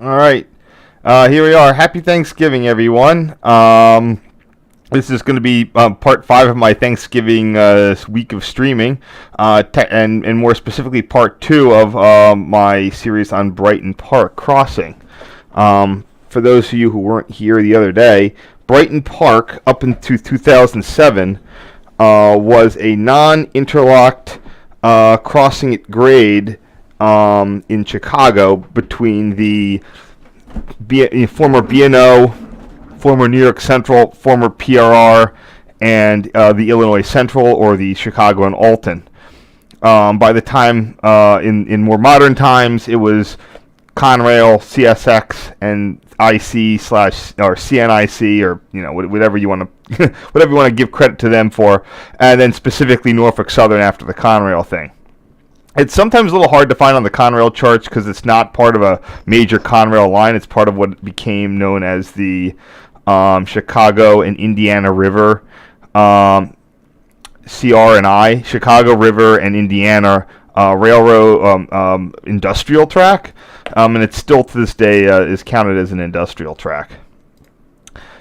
All right, here we are. Happy Thanksgiving, everyone. This is going to be part 5 of my Thanksgiving week of streaming, and more specifically part 2 of my series on Brighton Park crossing. For those of you who weren't here the other day, Brighton Park, up into 2007, was a non-interlocked crossing at grade in Chicago between the former B&O, former New York Central, former PRR, and the Illinois Central, or the Chicago and Alton. By the time, in more modern times, it was Conrail, CSX, and IC or CNIC, or whatever you want to whatever you want to give credit to them for, and then specifically Norfolk Southern after the Conrail thing. It's sometimes a little hard to find on the Conrail charts because it's not part of a major Conrail line. It's part of what became known as the Chicago and Indiana River, CR&I, Chicago River and Indiana Railroad industrial track, and it's still to this day is counted as an industrial track.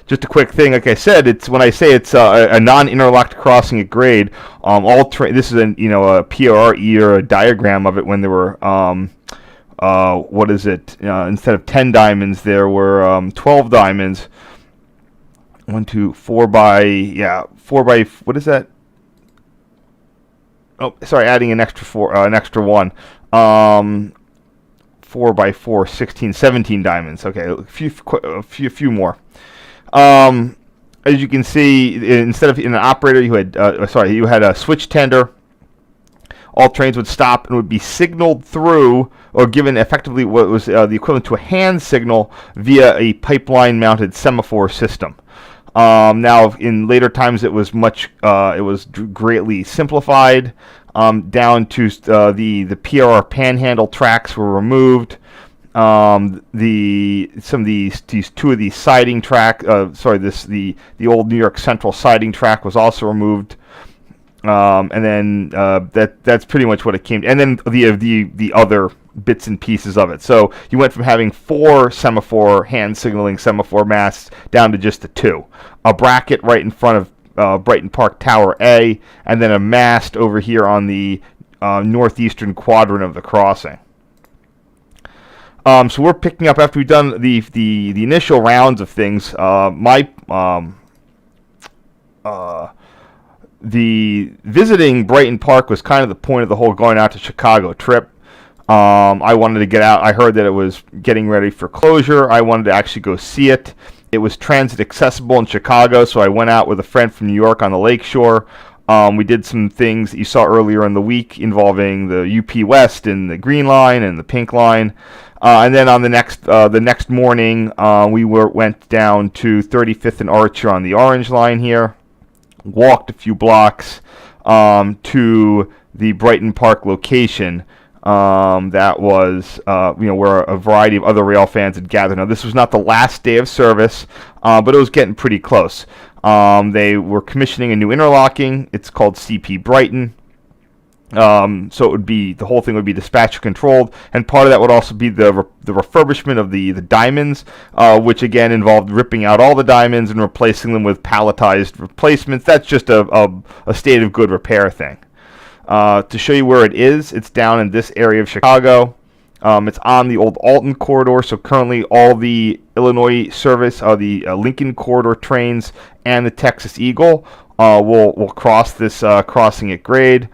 Just a quick thing, like I said, when I say it's a non-interlocked crossing at grade. This is a PRE or a diagram of it when there were instead of 10 diamonds there were 12 diamonds. 4 by what is that? Oh, sorry, adding an extra one. 4 by 4, 16, 17 diamonds. Okay, a few more. As you can see, instead of in an operator, you had a switchtender. All trains would stop and would be signaled through, or given effectively what was the equivalent to a hand signal via a pipeline-mounted semaphore system. Now, in later times, it was greatly simplified, down to the PRR panhandle tracks were removed. These two of these siding track, the old New York Central siding track was also removed, and then that's pretty much what it came to. And then the other bits and pieces of it. So you went from having 4 hand signaling semaphore masts down to just the 2. A bracket right in front of Brighton Park Tower A, and then a mast over here on the northeastern quadrant of the crossing. So we're picking up after we've done the initial rounds of things. The visiting Brighton Park was kind of the point of the whole going out to Chicago trip. I wanted to get out. I heard that it was getting ready for closure. I wanted to actually go see it. It was transit accessible in Chicago, so I went out with a friend from New York on the lakeshore. We did some things that you saw earlier in the week involving the UP West and the Green Line and the Pink Line. And then on the next morning, we went down to 35th and Archer on the Orange Line here, walked a few blocks to the Brighton Park location. That was where a variety of other rail fans had gathered. Now, this was not the last day of service, but it was getting pretty close. They were commissioning a new interlocking. It's called CP Brighton. So the whole thing would be dispatcher controlled, and part of that would also be the refurbishment of the diamonds, which again involved ripping out all the diamonds and replacing them with palletized replacements. That's just a state of good repair thing. To show you where it is, it's down in this area of Chicago. It's on the old Alton corridor, so currently all the Illinois service, the Lincoln corridor trains and the Texas Eagle will cross this crossing at grade.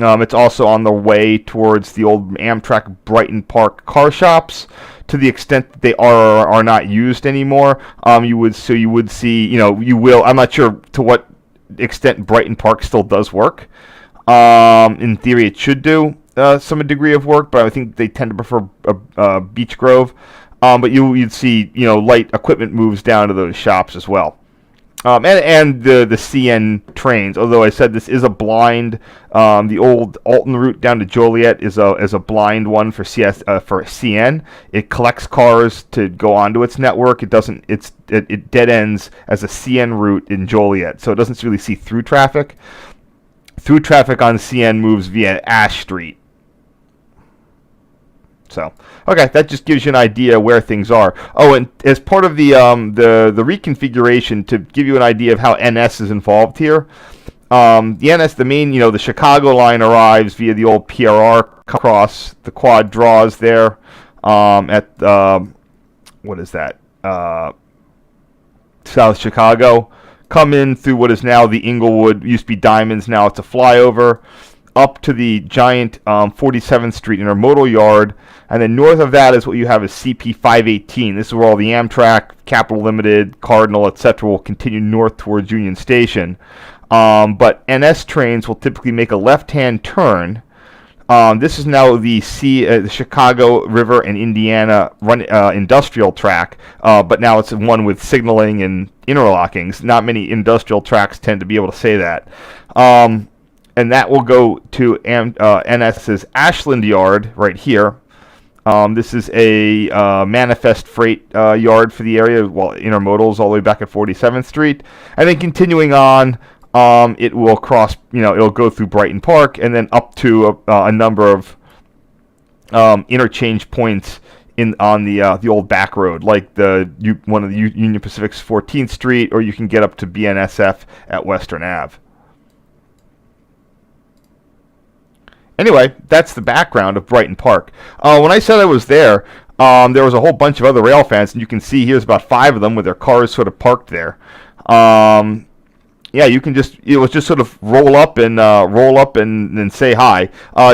It's also on the way towards the old Amtrak Brighton Park car shops, to the extent that they are not used anymore. You would see, I'm not sure to what extent Brighton Park still does work. In theory, it should do some degree of work, but I think they tend to prefer Beech Grove. But you'd see, light equipment moves down to those shops as well. And the CN trains. Although I said this is a blind, the old Alton route down to Joliet is a blind one for CN. It collects cars to go onto its network. It doesn't. It dead ends as a CN route in Joliet, so it doesn't really see through traffic. Through traffic on CN moves via Ash Street. So, okay, that just gives you an idea where things are. Oh, and as part of the reconfiguration, to give you an idea of how NS is involved here, the NS, the main, the Chicago line arrives via the old PRR across the quad draws there at what is that? South Chicago. Come in through what is now the Inglewood, used to be Diamonds, now it's a flyover, up to the giant 47th Street Intermodal Yard, and then north of that is what you have as CP 518. This is where all the Amtrak, Capital Limited, Cardinal, etc. will continue north towards Union Station. But NS trains will typically make a left-hand turn. This is now the Chicago River and Indiana industrial track, but now it's one with signaling and interlockings. Not many industrial tracks tend to be able to say that. And that will go to NS's Ashland Yard right here. This is a manifest freight yard for the area, while intermodals all the way back at 47th Street. And then continuing on, it will cross, it'll go through Brighton Park and then up to a number of interchange points on the old back road, like one of the Union Pacific's 14th Street, or you can get up to BNSF at Western Ave. Anyway, that's the background of Brighton Park. When I said I was there was a whole bunch of other rail fans, and you can see here's about 5 of them with their cars sort of parked there. Yeah, you can just sort of roll up and say hi.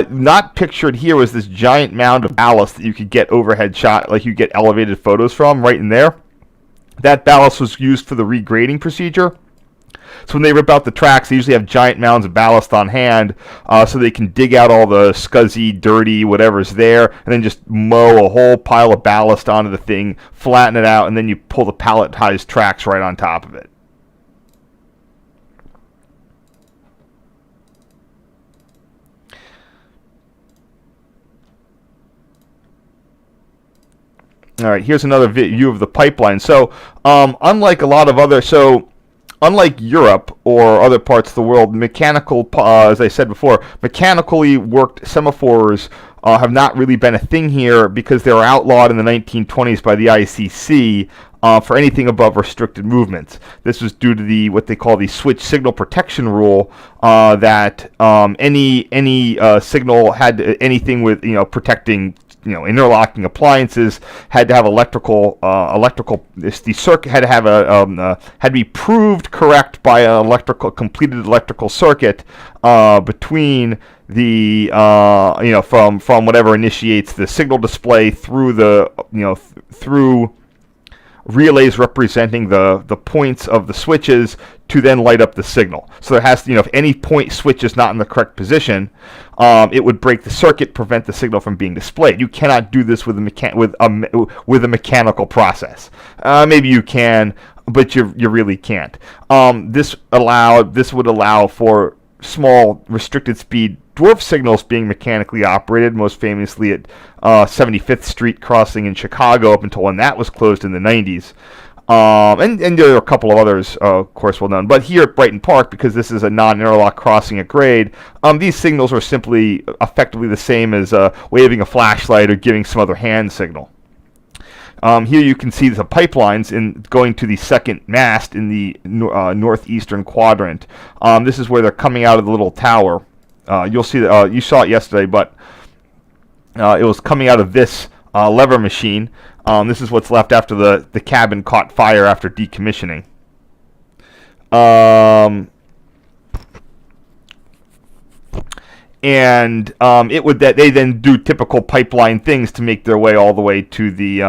Not pictured here was this giant mound of ballast that you could get overhead shot, like you get elevated photos from right in there. That ballast was used for the regrading procedure. So when they rip out the tracks, they usually have giant mounds of ballast on hand, so they can dig out all the scuzzy, dirty, whatever's there, and then just mow a whole pile of ballast onto the thing, flatten it out, and then you pull the palletized tracks right on top of it. All right, here's another view of the pipeline. So, unlike Europe or other parts of the world, as I said before, mechanically worked semaphores have not really been a thing here because they were outlawed in the 1920s by the ICC for anything above restricted movements. This was due to what they call the switch signal protection rule, that any signal had anything with protecting interlocking appliances had to have the circuit had to have had to be proved correct by an completed electrical circuit between the from whatever initiates the signal display through through relays representing the points of the switches to then light up the signal. So there has to, if any point switch is not in the correct position, it would break the circuit, prevent the signal from being displayed. You cannot do this with a mechanical process. Maybe you can, but you really can't. This would allow for small restricted speed dwarf signals being mechanically operated, most famously at 75th Street crossing in Chicago up until when that was closed in the 90s. And there are a couple of others, of course, well known. But here at Brighton Park, because this is a non-interlock crossing at grade, these signals are simply effectively the same as waving a flashlight or giving some other hand signal. Here you can see the pipelines going to the second mast in the northeastern quadrant. This is where they're coming out of the little tower. You'll see that you saw it yesterday, but it was coming out of this lever machine. This is what's left after the cabin caught fire after decommissioning. And they then do typical pipeline things to make their way all the way to the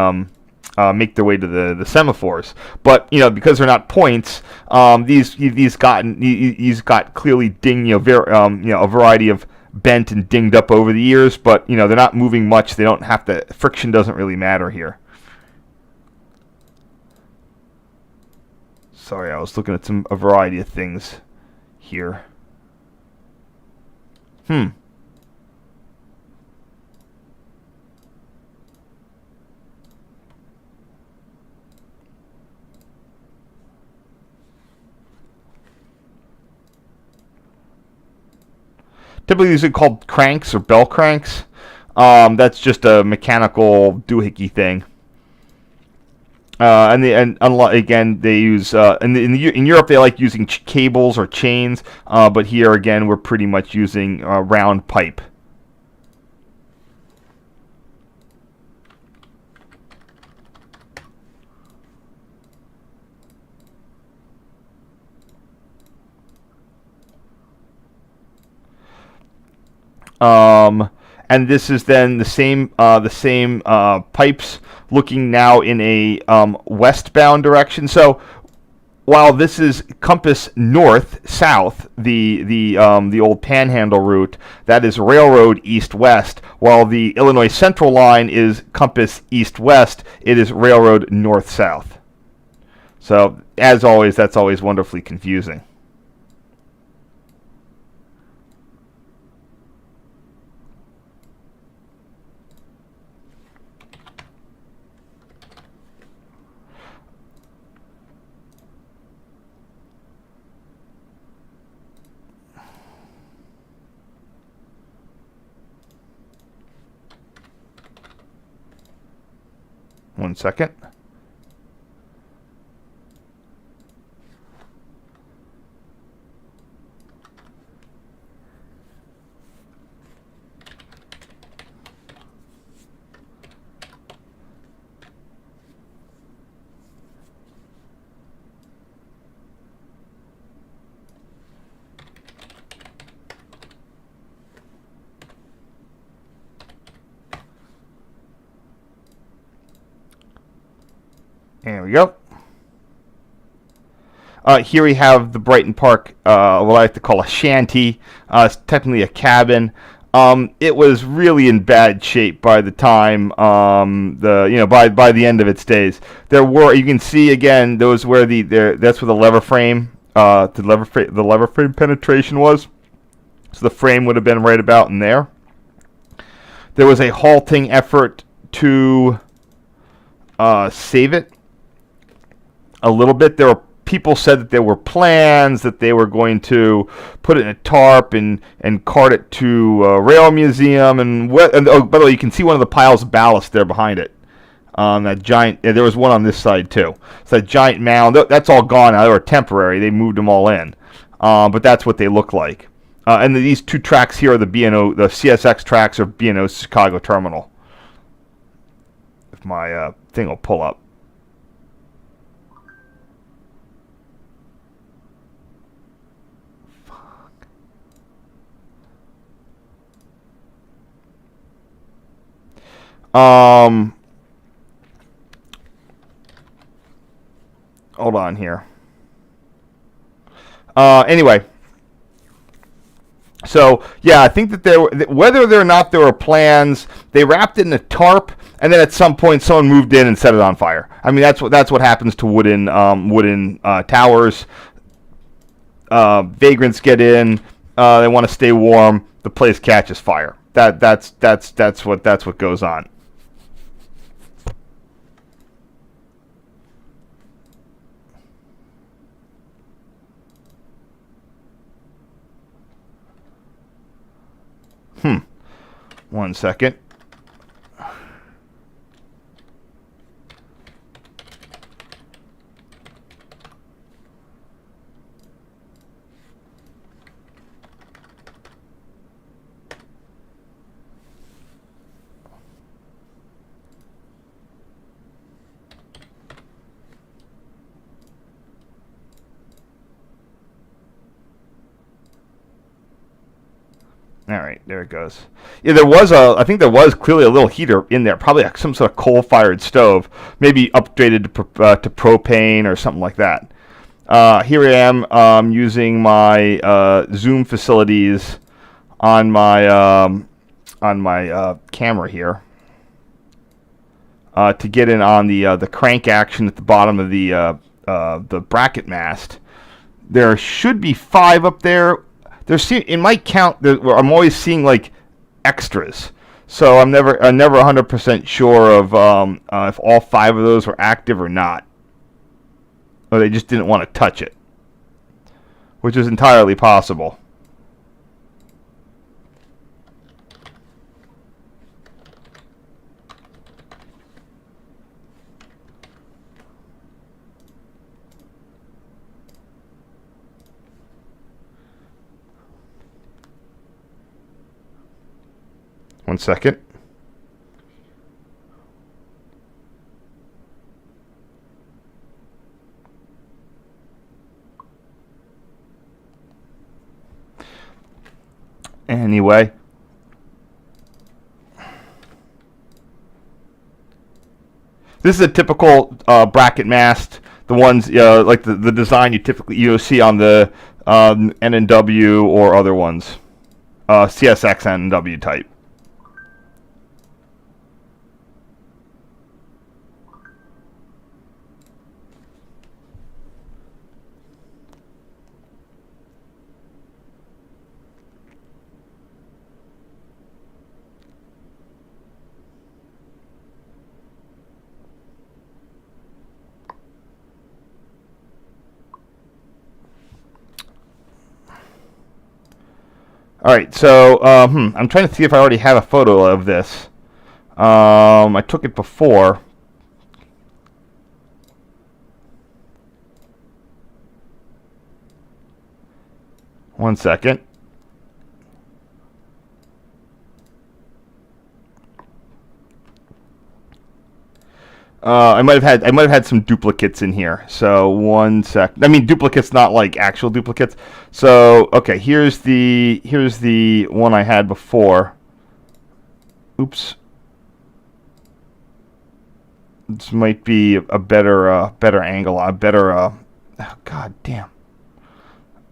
the semaphores. But because they're not points, these got clearly ding a variety of bent and dinged up over the years, but they're not moving much. They don't have to. Friction doesn't really matter here. Sorry, I was looking at a variety of things here. Typically, these are called cranks or bell cranks. That's just a mechanical doohickey thing. Again, they use in Europe they like using cables or chains, but here again we're pretty much using round pipe. And this is then the same pipes looking now in a westbound direction. So while this is compass north-south, the old Panhandle route, that is railroad east-west, while the Illinois Central line is compass east-west, it is railroad north-south. So as always, that's always wonderfully confusing. One second. There we go. Here we have the Brighton Park, what I like to call a shanty. It's technically a cabin. It was really in bad shape by the time by the end of its days. There were, you can see again, those where that's where the lever frame penetration was. So the frame would have been right about in there. There was a halting effort to save it a little bit. There were people said that there were plans that they were going to put it in a tarp and cart it to a rail museum. And oh, by the way, you can see one of the piles of ballast there behind it. That giant. There was one on this side too. So that giant mound. That's all gone now. They were temporary. They moved them all in. But that's what they look like. And these two tracks here are the B&O, the CSX tracks of B&O's Chicago terminal. If my thing will pull up. Hold on here. Anyway, so yeah, I think that there were, whether or not there were plans, they wrapped it in a tarp, and then at some point someone moved in and set it on fire. I mean, that's what happens to wooden towers. Vagrants get in, they want to stay warm, the place catches fire. That's what goes on. One second. All right, there it goes. Yeah, I think there was clearly a little heater in there, probably some sort of coal-fired stove, maybe upgraded to propane or something like that. Here I am using my Zoom facilities on my camera here to get in on the crank action at the bottom of the bracket mast. There should be 5 up there. In my count, I'm always seeing like extras, so I'm never 100% sure of if all 5 of those were active or not, or they just didn't want to touch it, which is entirely possible. 1 second. Anyway, this is a typical bracket mast. The ones like the design you see on the N&W or other ones, CSX N&W type. All right, so I'm trying to see if I already have a photo of this. I took it before. One second. I might have had some duplicates in here. So 1 sec. I mean duplicates, not like actual duplicates. So okay, here's the one I had before. Oops. This might be a better angle, oh, god damn.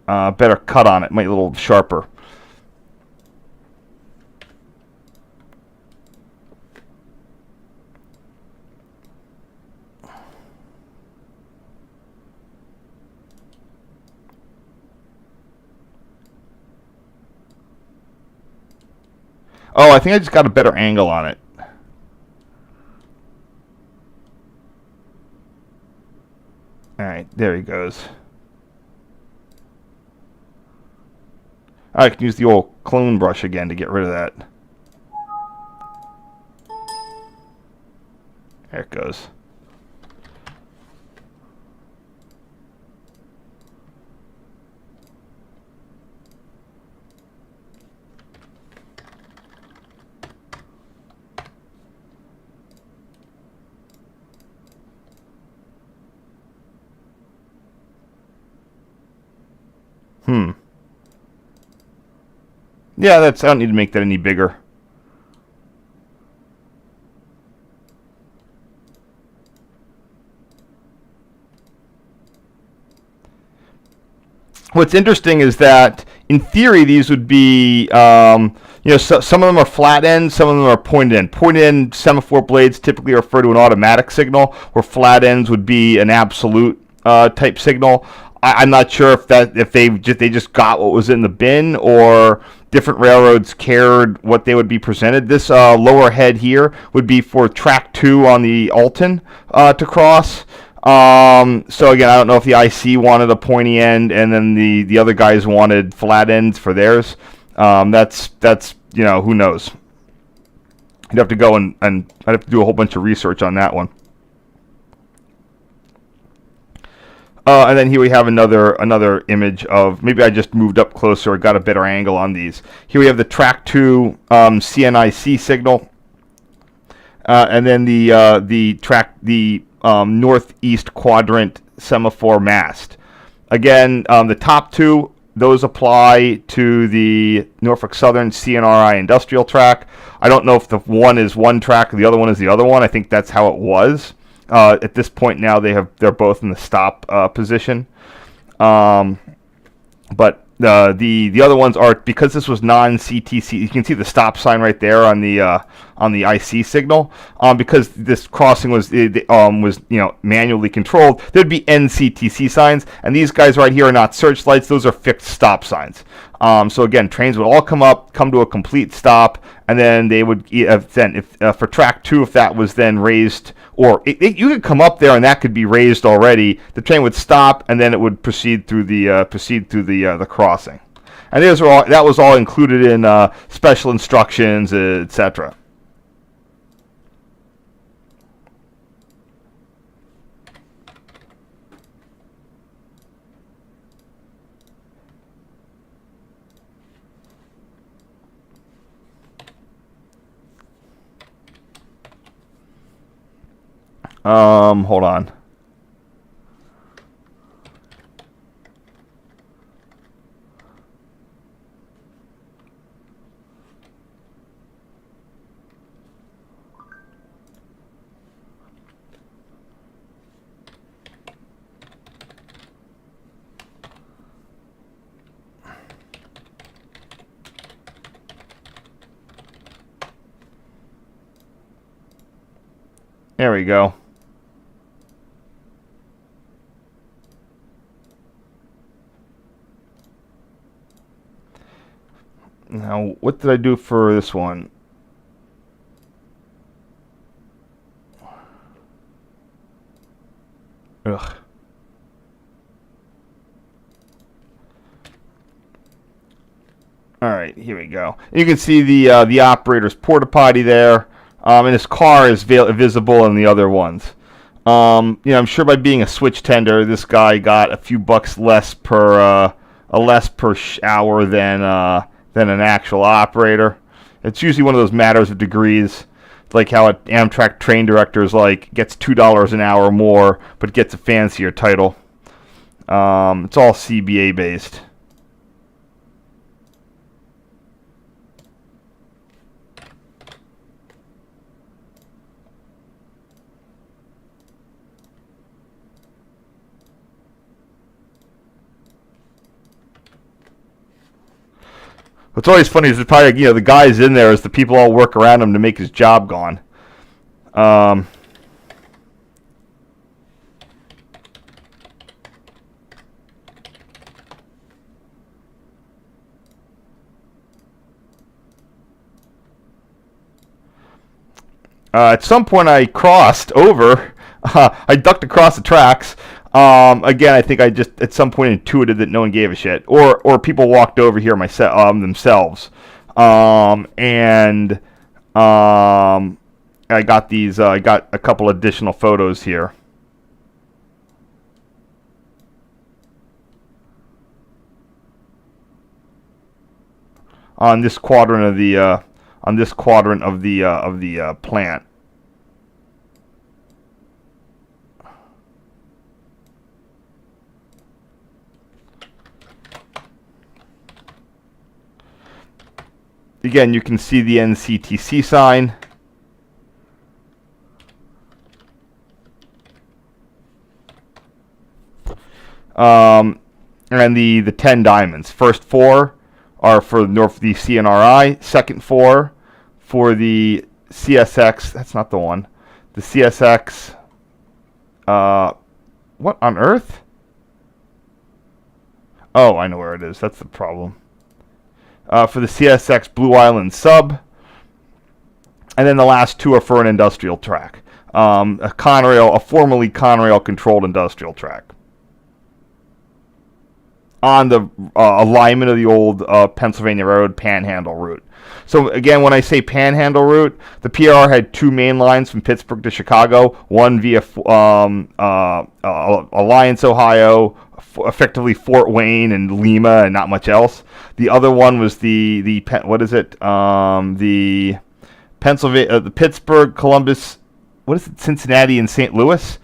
Better cut on it, might be a little sharper. Oh, I think I just got a better angle on it. Alright, there he goes. I can use the old clone brush again to get rid of that. There it goes. Yeah, I don't need to make that any bigger. What's interesting is that, in theory, these would be, some of them are flat ends, some of them are pointed end. Pointed end semaphore blades typically refer to an automatic signal, where flat ends would be an absolute type signal. I'm not sure if they just got what was in the bin, or different railroads cared what they would be presented. This lower head here would be for track 2 on the Alton to cross. So again, I don't know if the IC wanted a pointy end, and then the other guys wanted flat ends for theirs. That's who knows. You'd have to go and I'd have to do a whole bunch of research on that one. And then here we have another image of, maybe I just moved up closer or got a better angle on these. Here we have the track 2 CNIC signal, and then the northeast quadrant semaphore mast. Again, the top two, those apply to the Norfolk Southern CNRI industrial track. I don't know if the one is one track or the other one is the other one. I think that's how it was. At this point now, they're both in the stop position, but the other ones are, because this was non-CTC. You can see the stop sign right there on the IC signal. Because this crossing was manually controlled, there'd be NCTC signs, and these guys right here are not searchlights; those are fixed stop signs. So again, trains would all come to a complete stop, and then they would for track 2, if that was then raised, or you could come up there and that could be raised already. The train would stop, and then it would proceed through the crossing. And that was all included in special instructions, etc. Hold on. There we go. Now, what did I do for this one? Ugh. All right, here we go. You can see the operator's porta potty there. And his car is visible in the other ones. I'm sure by being a switch tender, this guy got a few bucks less per hour than an actual operator. It's usually one of those matters of degrees, like how an Amtrak train director is gets $2 an hour more, but gets a fancier title. It's all CBA based. What's always funny is probably the guys in there as the people all work around him to make his job gone. At some point I crossed over. I ducked across the tracks. Again, I think I just at some point intuited that no one gave a shit, or people walked over here themselves. I got these. I got a couple additional photos here. On this quadrant of the plant. Again, you can see the NCTC sign. And the 10 diamonds. First 4 are for the CNRI. Second 4 for the CSX. That's not the one. The CSX. What on earth? Oh, I know where it is. That's the problem. For the CSX Blue Island sub, and then the last 2 are for an industrial track, a formerly Conrail controlled industrial track on the alignment of the old Pennsylvania Railroad Panhandle route. So again, when I say Panhandle route, the PRR had 2 main lines from Pittsburgh to Chicago, one via Alliance, Ohio, effectively Fort Wayne and Lima, and not much else. The other one was the Pennsylvania, the Pittsburgh, Columbus, Cincinnati, and St. Louis.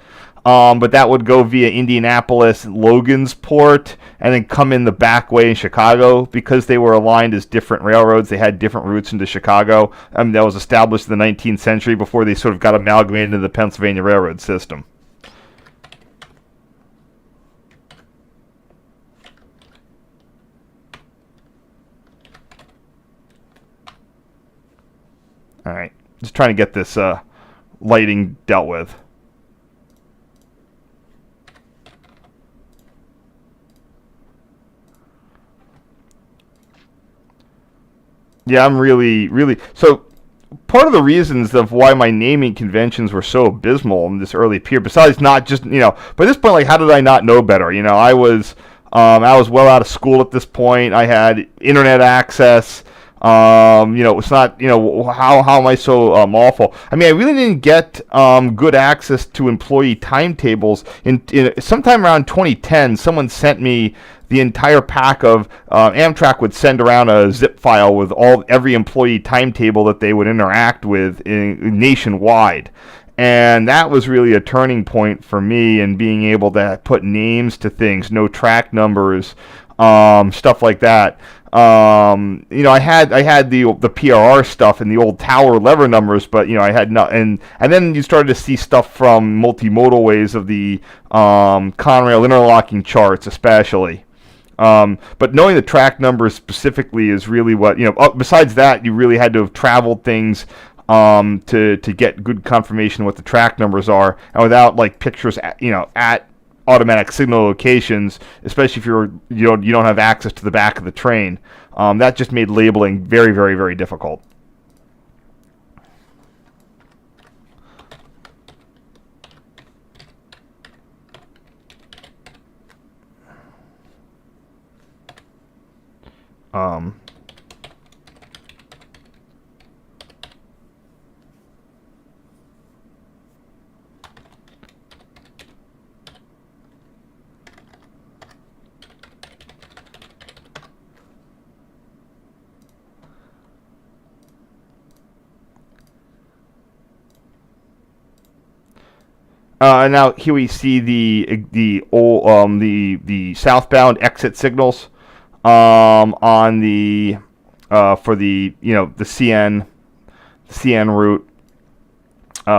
But that would go via Indianapolis, Logansport, and then come in the back way in Chicago. Because they were aligned as different railroads, they had different routes into Chicago. That was established in the 19th century before they sort of got amalgamated into the Pennsylvania Railroad system. All right, just trying to get this lighting dealt with. Yeah, I'm really. So, part of the reasons of why my naming conventions were so abysmal in this early period, besides not just, by this point, how did I not know better? I was well out of school at this point. I had internet access. It's not, how am I so awful? I really didn't get good access to employee timetables. In sometime around 2010, someone sent me the entire pack of Amtrak would send around a zip file with every employee timetable that they would interact with nationwide. And that was really a turning point for me in being able to put names to things, no track numbers, stuff like that. I had the PRR stuff and the old tower lever numbers, but I had not, and then you started to see stuff from multimodal ways of the Conrail interlocking charts, especially. But knowing the track numbers specifically is really what besides that, you really had to have traveled things to get good confirmation of what the track numbers are, and without like pictures at automatic signal locations, especially if you don't have access to the back of the train, that just made labeling very, very, very difficult. Now here we see the southbound exit signals on the for the the CN route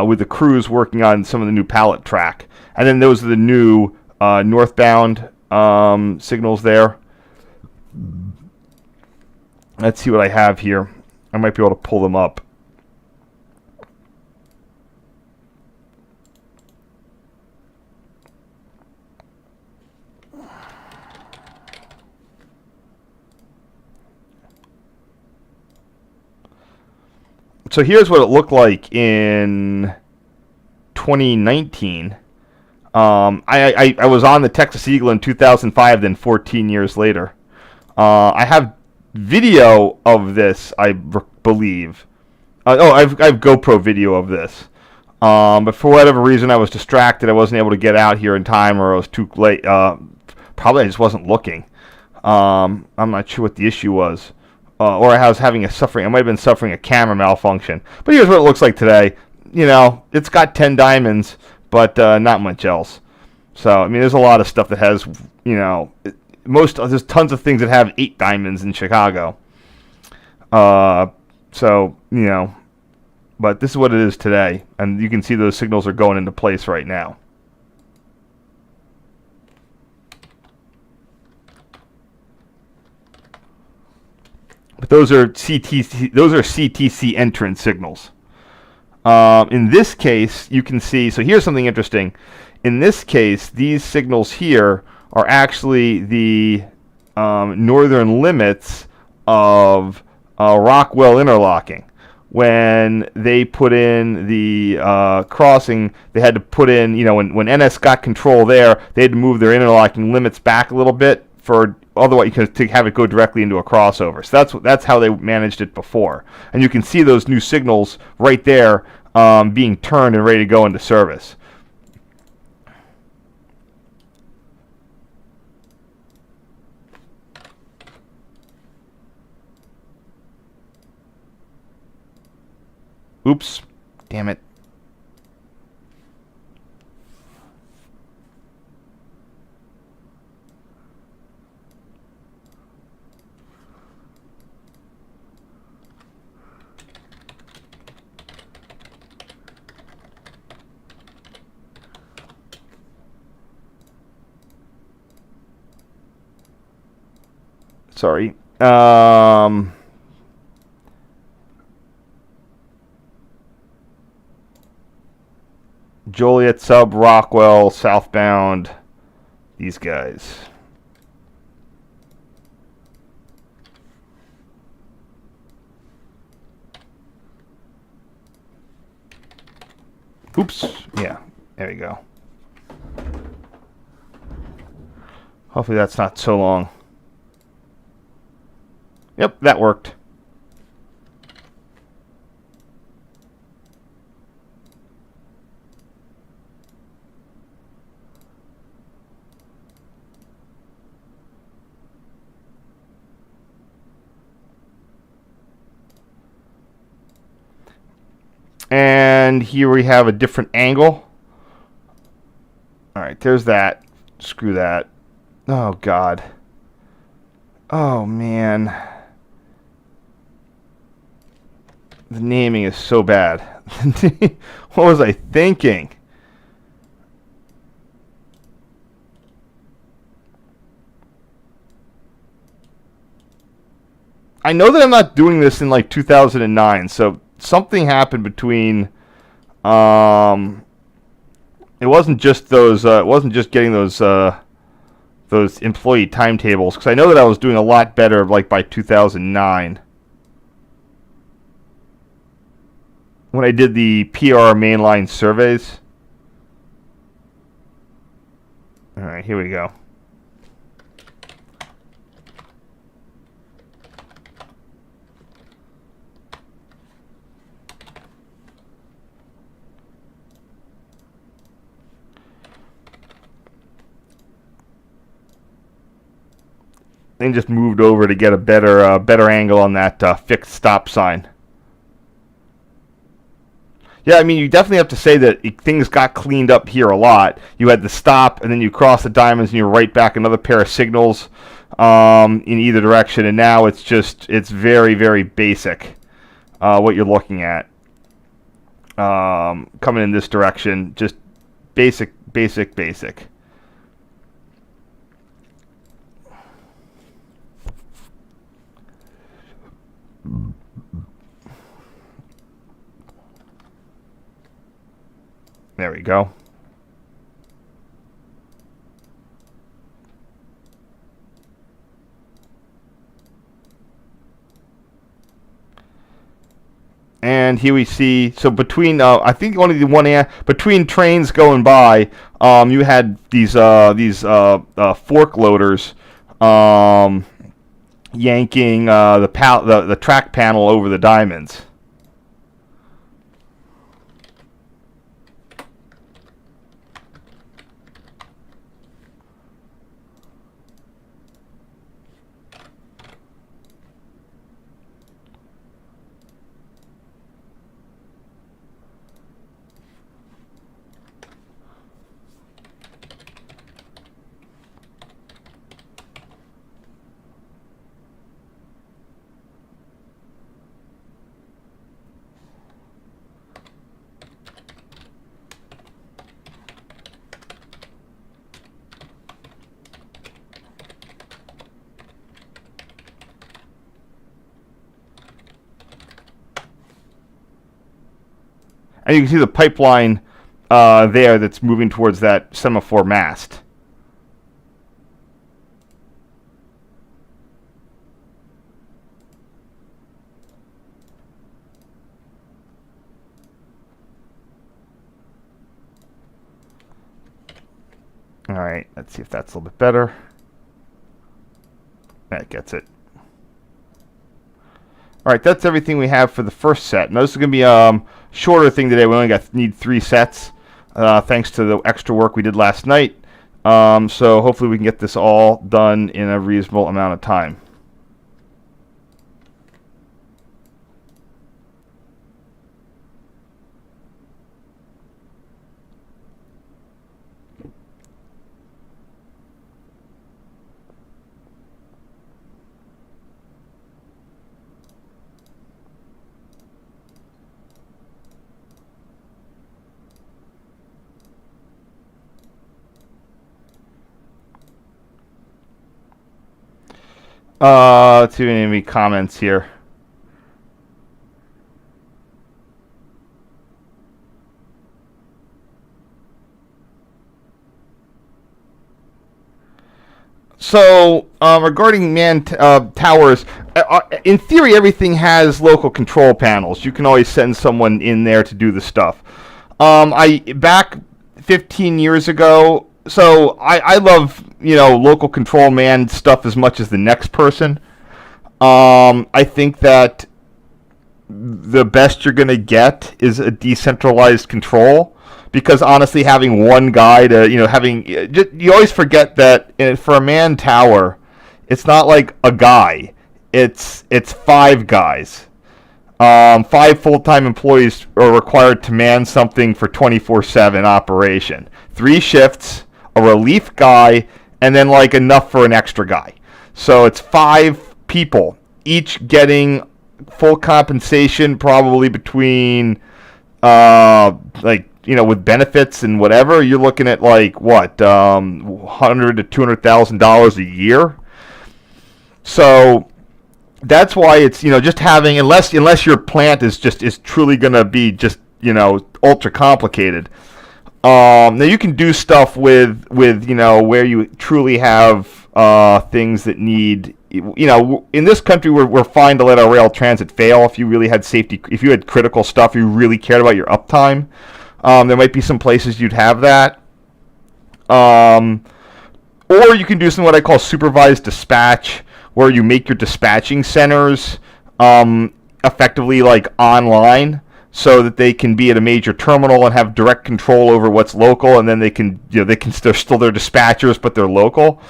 with the crews working on some of the new pallet track, and then those are the new northbound signals there. Let's see what I have here. I might be able to pull them up. So here's what it looked like in 2019. I was on the Texas Eagle in 2005, then 14 years later. I have video of this, I believe. I've GoPro video of this. But for whatever reason, I was distracted. I wasn't able to get out here in time, or I was too late. Probably I just wasn't looking. I'm not sure what the issue was. Or I was having I might have been suffering a camera malfunction. But here's what it looks like today. It's got 10 diamonds, but not much else. So, I mean, there's a lot of stuff that has, there's tons of things that have 8 diamonds in Chicago. So, but this is what it is today. And you can see those signals are going into place right now. But those are CTC entrance signals. In this case, you can see. So here's something interesting. In this case, these signals here are actually the northern limits of Rockwell interlocking. When they put in the crossing, they had to put in. When NS got control there, they had to move their interlocking limits back a little bit for. Otherwise, to have it go directly into a crossover. So that's how they managed it before. And you can see those new signals right there being turned and ready to go into service. Oops. Damn it. Sorry. Joliet, Sub, Rockwell, southbound. These guys. Oops. Yeah. There we go. Hopefully that's not so long. Yep, that worked. And And here we have a different angle. All right, there's that. Screw that. Oh, God. Oh, man. The naming is so bad. What was I thinking? I know that I'm not doing this in like 2009, so something happened between. It wasn't just those. It wasn't just getting those employee timetables, because I know that I was doing a lot better like by 2009 when I did the PR mainline surveys. All right, here we go. And just moved over to get a better angle on that fixed stop sign. Yeah, I mean, you definitely have to say that things got cleaned up here a lot. You had the stop, and then you cross the diamonds, and you're right back another pair of signals in either direction. And now it's very, very basic what you're looking at. Coming in this direction, just basic. There we go. And here we see, so between, I think only between trains going by, you had these fork loaders yanking the track panel over the diamonds. And you can see the pipeline there that's moving towards that semaphore mast. All right, let's see if that's a little bit better. That gets it. All right, that's everything we have for the first set. Now this is going to be a shorter thing today. We only need 3 sets, thanks to the extra work we did last night. So hopefully we can get this all done in a reasonable amount of time. Let's see if any comments here. So, regarding towers, in theory, everything has local control panels. You can always send someone in there to do the stuff. Back 15 years ago, so I love, local control man stuff as much as the next person. I think that the best you're going to get is a decentralized control, because honestly, having one guy to, you always forget that for a man tower, it's not like a guy. It's 5 guys. 5 full-time employees are required to man something for 24/7 operation. 3 shifts, a relief guy, and then like enough for an extra guy. So it's 5 people, each getting full compensation, probably between with benefits and whatever. You're looking at like what, $100,000 to $200,000 a year. So that's why it's, just having, unless your plant is truly going to be just, ultra complicated. Now you can do stuff with where you truly have things that need, in this country we're fine to let our rail transit fail if you really had safety, if you had critical stuff, you really cared about your uptime. There might be some places you'd have that. Or you can do what I call supervised dispatch, where you make your dispatching centers effectively like online, so that they can be at a major terminal and have direct control over what's local, and then they're still their dispatchers, but they're local.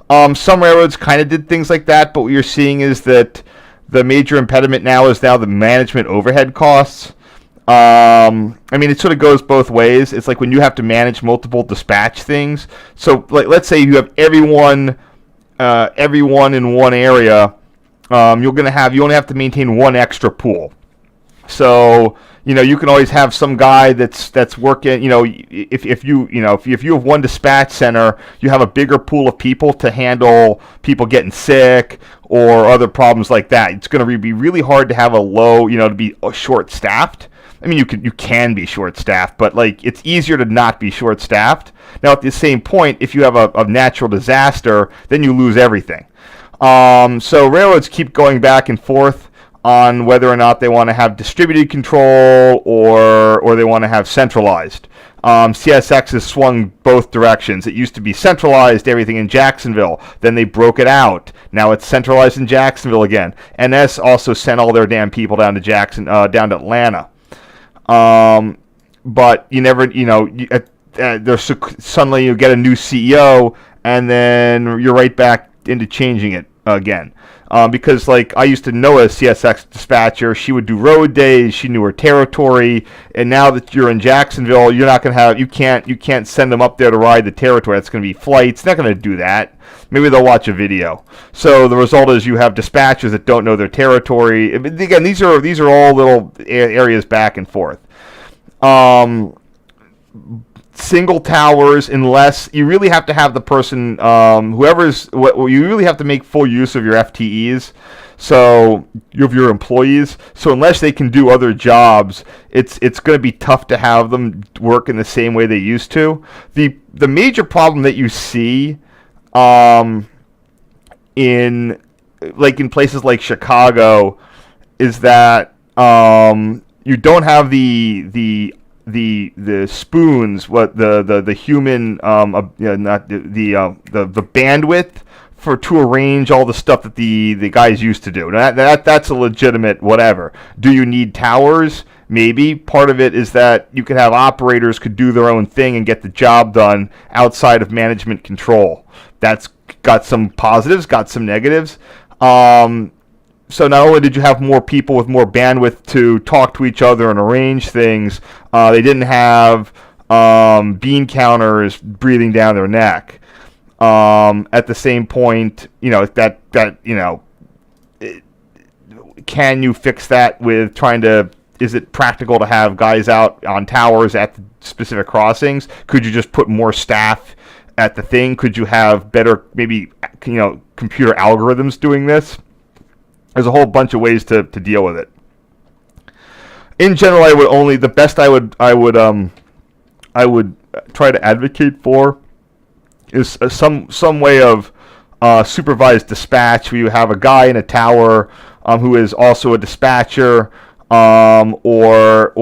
Some railroads kind of did things like that, but what you're seeing is that the major impediment now is the management overhead costs. It sort of goes both ways. It's like when you have to manage multiple dispatch things. So, like, let's say you have everyone in one area. You only have to maintain one extra pool. So, you can always have some guy that's working. If you have one dispatch center, you have a bigger pool of people to handle people getting sick or other problems like that. It's going to be really hard to have to be short-staffed. You can be short-staffed, but like it's easier to not be short-staffed. Now, at the same point, if you have a natural disaster, then you lose everything. So railroads keep going back and forth on whether or not they want to have distributed control or they want to have centralized. CSX has swung both directions. It used to be centralized, everything in Jacksonville. Then they broke it out. Now it's centralized in Jacksonville again. NS also sent all their damn people down to down to Atlanta. But you never, suddenly you get a new CEO, and then you're right back into changing it again. Because like I used to know a CSX dispatcher, she would do road days, she knew her territory, and now that you're in Jacksonville, you're not going to have, you can't send them up there to ride the territory. That's going to be flights. They're not going to do that. Maybe they'll watch a video. So the result is you have dispatchers that don't know their territory. Again, these are all little areas back and forth. Single towers, unless you really have to have the person, you really have to make full use of your FTEs, so you have your employees. So unless they can do other jobs, it's going to be tough to have them work in the same way they used to. The major problem that you see, in places like Chicago, is that you don't have the spoons, the human not the bandwidth to arrange all the stuff that the guys used to do. Now that's a legitimate whatever. Do you need towers? Maybe. Part of it is that you could have operators could do their own thing and get the job done outside of management control. That's got some positives, got some negatives. So not only did you have more people with more bandwidth to talk to each other and arrange things, they didn't have bean counters breathing down their neck. At the same point, can you fix that with trying to? Is it practical to have guys out on towers at the specific crossings? Could you just put more staff at the thing? Could you have better, maybe, computer algorithms doing this? There's a whole bunch of ways to deal with it. In general, I would try to advocate for is some way of supervised dispatch, where you have a guy in a tower who is also a dispatcher, or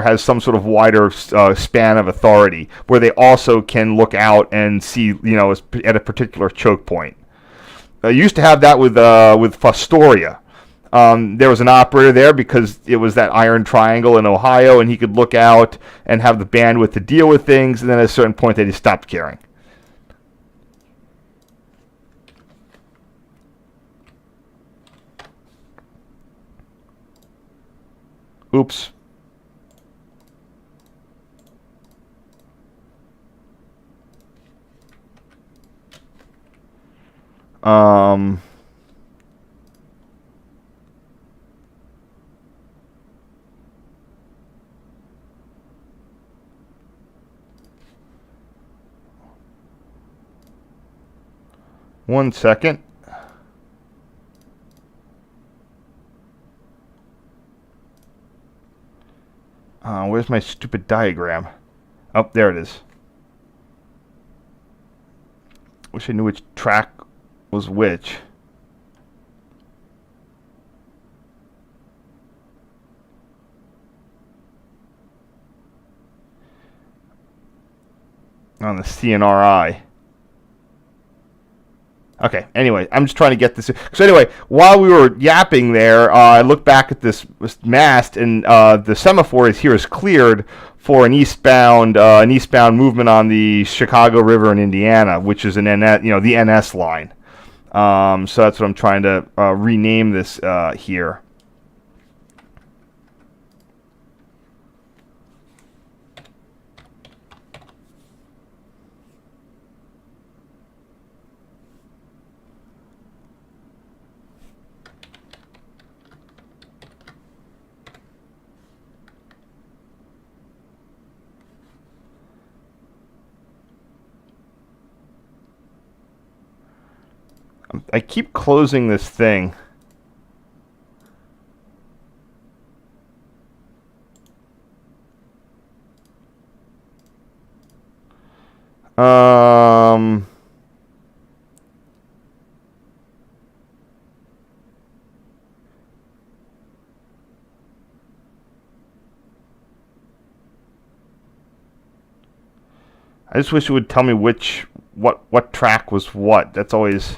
has some sort of wider span of authority, where they also can look out and see, at a particular choke point. I used to have that with Fostoria. There was an operator there because it was that iron triangle in Ohio, and he could look out and have the bandwidth to deal with things, and then at a certain point they just stopped caring. Oops. One second. Where's my stupid diagram? Oh, there it is. Wish I knew which track was which. On the CNRI. Okay, anyway, I'm just trying to get this. So anyway, while we were yapping there, I looked back at this mast, and the semaphore here is cleared for an eastbound movement on the Chicago River in Indiana, which is an NS, the NS line. So that's what I'm trying to rename this here. I keep closing this thing. I just wish it would tell me what track was what. That's always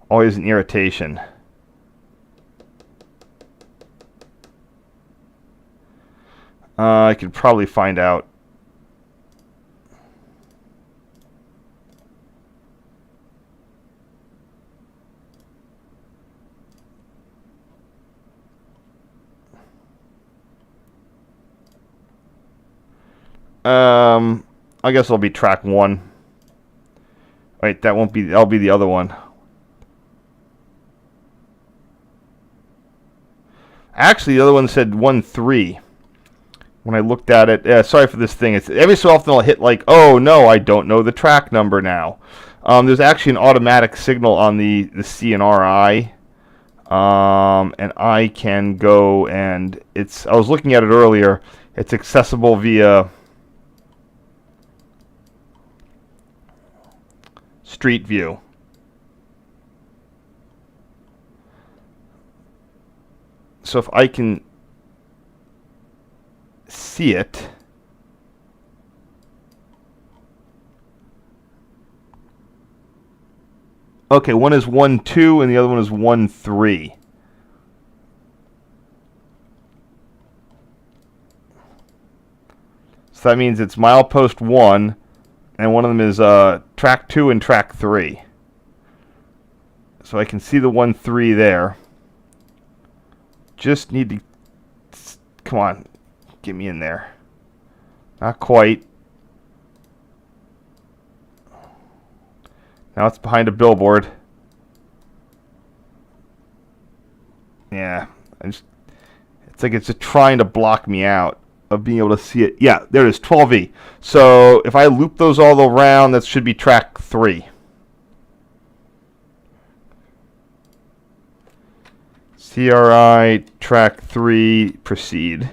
an irritation. I could probably find out. I guess it'll be track 1. Wait, that'll be the other one. Actually, the other one said 1-3. When I looked at it, sorry for this thing. It's every so often I'll hit like, oh no, I don't know the track number now. There's actually an automatic signal on the CNRI, and I can go and I was looking at it earlier. It's accessible via Street View. So if I can see it, okay, one is 1-2 and the other one is 1-3. So that means it's milepost 1, and one of them is track 2 and track 3. So I can see the 1-3 there. Just need to, come on, get me in there. Not quite. Now it's behind a billboard. Yeah, it's like it's just trying to block me out of being able to see it. Yeah, there it is, 12E. So if I loop those all around, that should be track 3. CRI, track 3, proceed.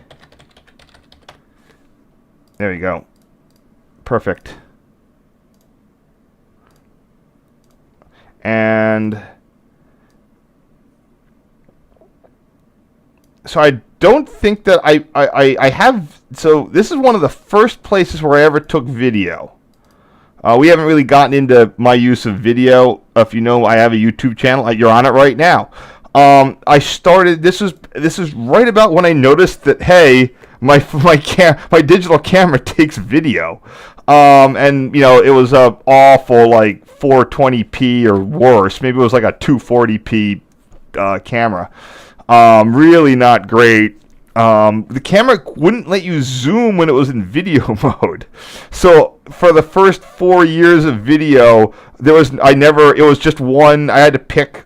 There you go. Perfect. And so I don't think that I have, so this is one of the first places where I ever took video. We haven't really gotten into my use of video. If you know, I have a YouTube channel. You're on it right now. I started. This is right about when I noticed that, hey, my digital camera takes video, and it was a awful like 420p or worse. Maybe it was like a 240p camera. Really not great. The camera wouldn't let you zoom when it was in video mode. So for the first 4 years of video, it was just one. I had to pick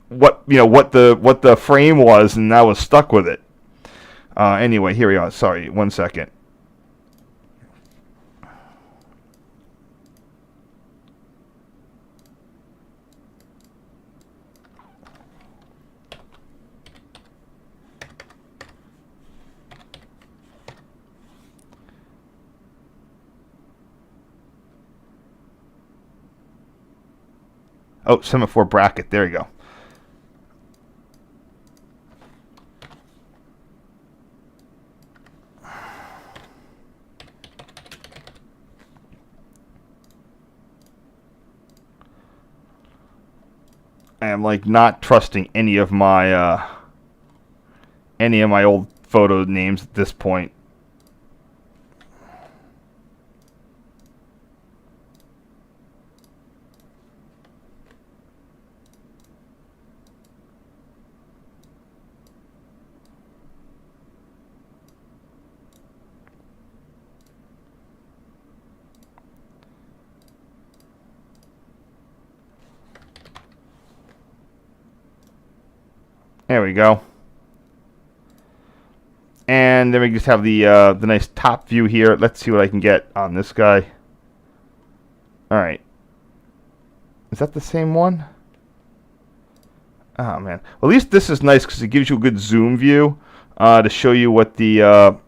what the frame was, and I was stuck with it. Anyway, here we are. Sorry, 1 second. Oh, semaphore bracket. There you go. I am like not trusting any of my old photo names at this point. There we go. And then we just have the nice top view here. Let's see what I can get on this guy. All right. Is that the same one? Oh man. Well, at least this is nice because it gives you a good zoom view to show you what the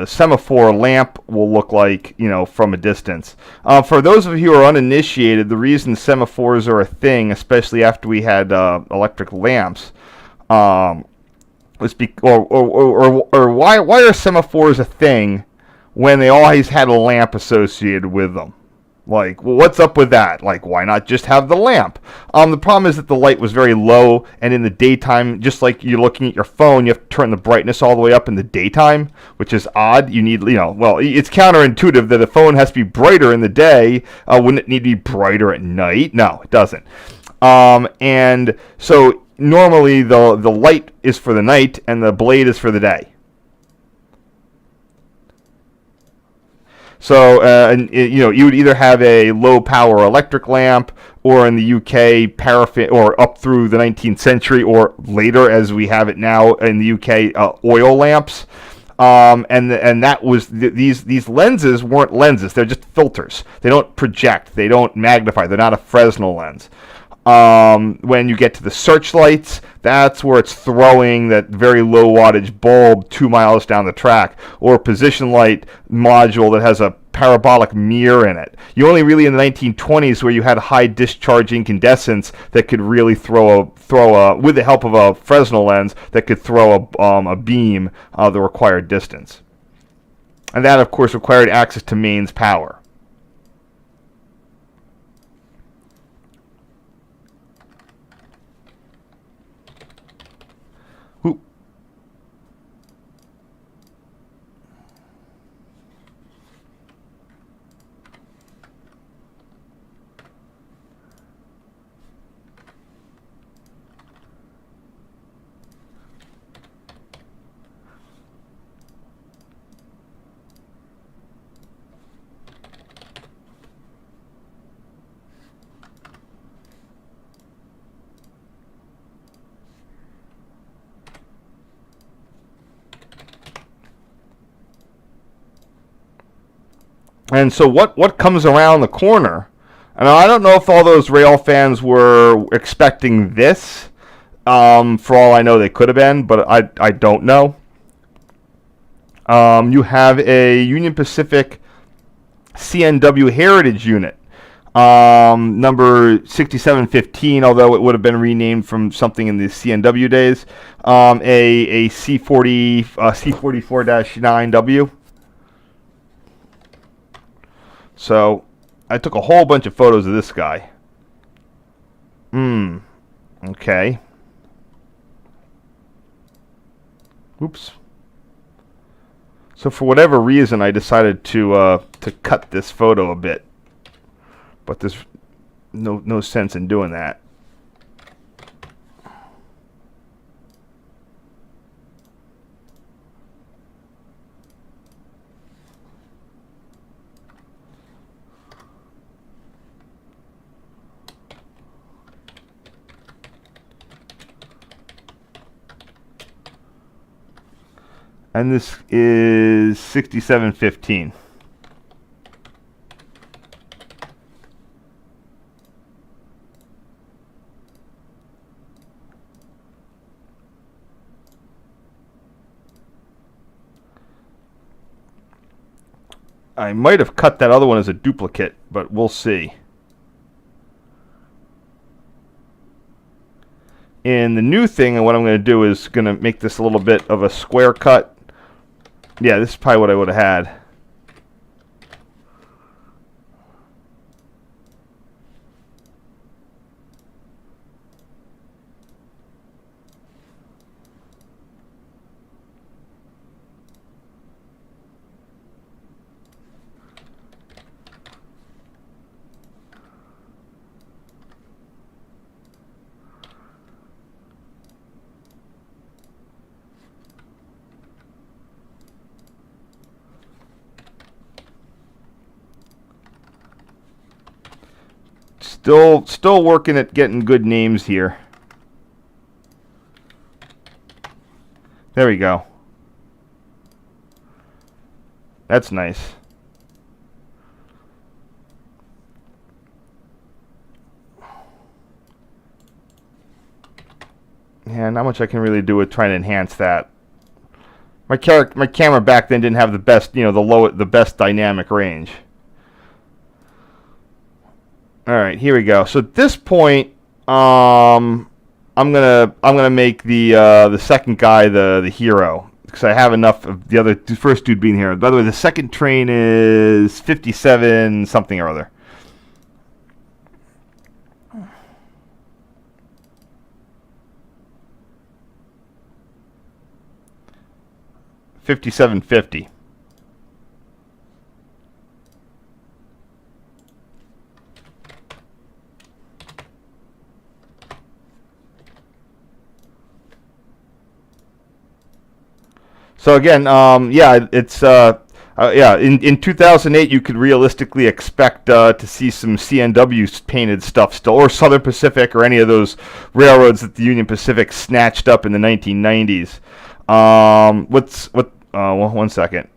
semaphore lamp will look like, from a distance. For those of you who are uninitiated, the reason semaphores are a thing, especially after we had electric lamps, why are semaphores a thing when they always had a lamp associated with them? Like, well, what's up with that? Like, why not just have the lamp? The problem is that the light was very low, and in the daytime, just like you're looking at your phone, you have to turn the brightness all the way up in the daytime, which is odd. You need, well, it's counterintuitive that a phone has to be brighter in the day. Wouldn't it need to be brighter at night? No, it doesn't. And so normally the light is for the night, and the blade is for the day. So, you would either have a low-power electric lamp, or in the UK, paraffin, or up through the 19th century, or later, as we have it now in the UK, oil lamps. And that was these lenses weren't lenses; they're just filters. They don't project, they don't magnify. They're not a Fresnel lens. When you get to the searchlights, that's where it's throwing that very low wattage bulb 2 miles down the track, or a position light module that has a parabolic mirror in it. You only really in the 1920s where you had high discharge incandescence that could really throw with the help of a Fresnel lens that could throw a beam the required distance. And that, of course, required access to mains power. And so what comes around the corner? And I don't know if all those rail fans were expecting this. For all I know, they could have been, but I don't know. You have a Union Pacific CNW Heritage unit, number 6715, although it would have been renamed from something in the CNW days. A C40 C44-9W. So I took a whole bunch of photos of this guy. Okay. Oops. So for whatever reason, I decided to cut this photo a bit, but there's no sense in doing that. And this is 6715. I might have cut that other one as a duplicate, but we'll see. And the new thing, and what I'm going to do is going to make this a little bit of a square cut. Yeah, this is probably what I would have had. Still working at getting good names here. There we go. That's nice. Yeah, not much I can really do with trying to enhance that. My camera back then didn't have the best, the best dynamic range. All right, here we go. So at this point, I'm gonna make the second guy the hero, because I have enough of the first dude being here. By the way, the second train is 57 something or other. $57.50. So again, yeah, it's yeah. In 2008, you could realistically expect to see some CNW painted stuff still, or Southern Pacific, or any of those railroads that the Union Pacific snatched up in the 1990s. One second.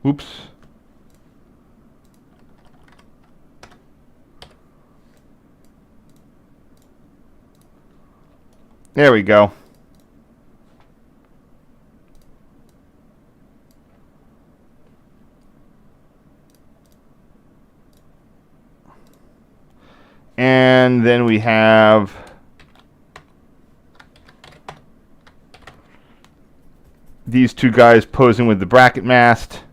Oops. There we go. And then we have these two guys posing with the bracket mast.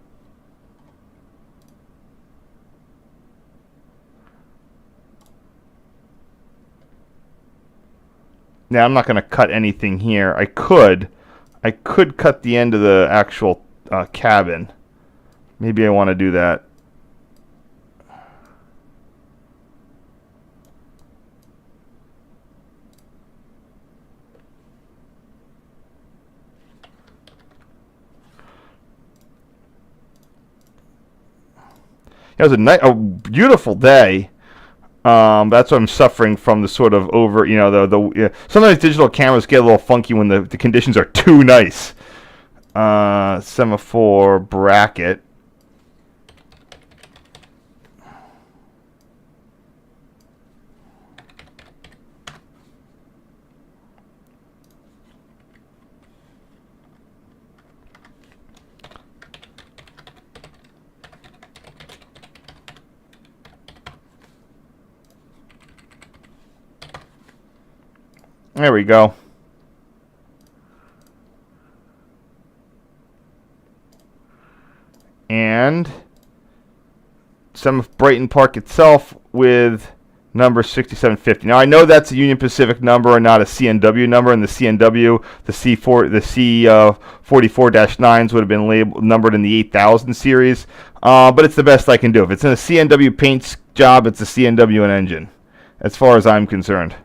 Now, I'm not going to cut anything here. I could cut the end of the actual cabin. Maybe I want to do that. It was a beautiful day. That's what I'm suffering from, the sort of sometimes digital cameras get a little funky when the conditions are too nice. Semaphore bracket. There we go. And some of Brighton Park itself with number 6750. Now I know that's a Union Pacific number and not a CNW number, and the CNW, the C44-9s would have been numbered in the 8000 series. But it's the best I can do. If it's in a CNW paint job, it's a CNW and engine, as far as I'm concerned.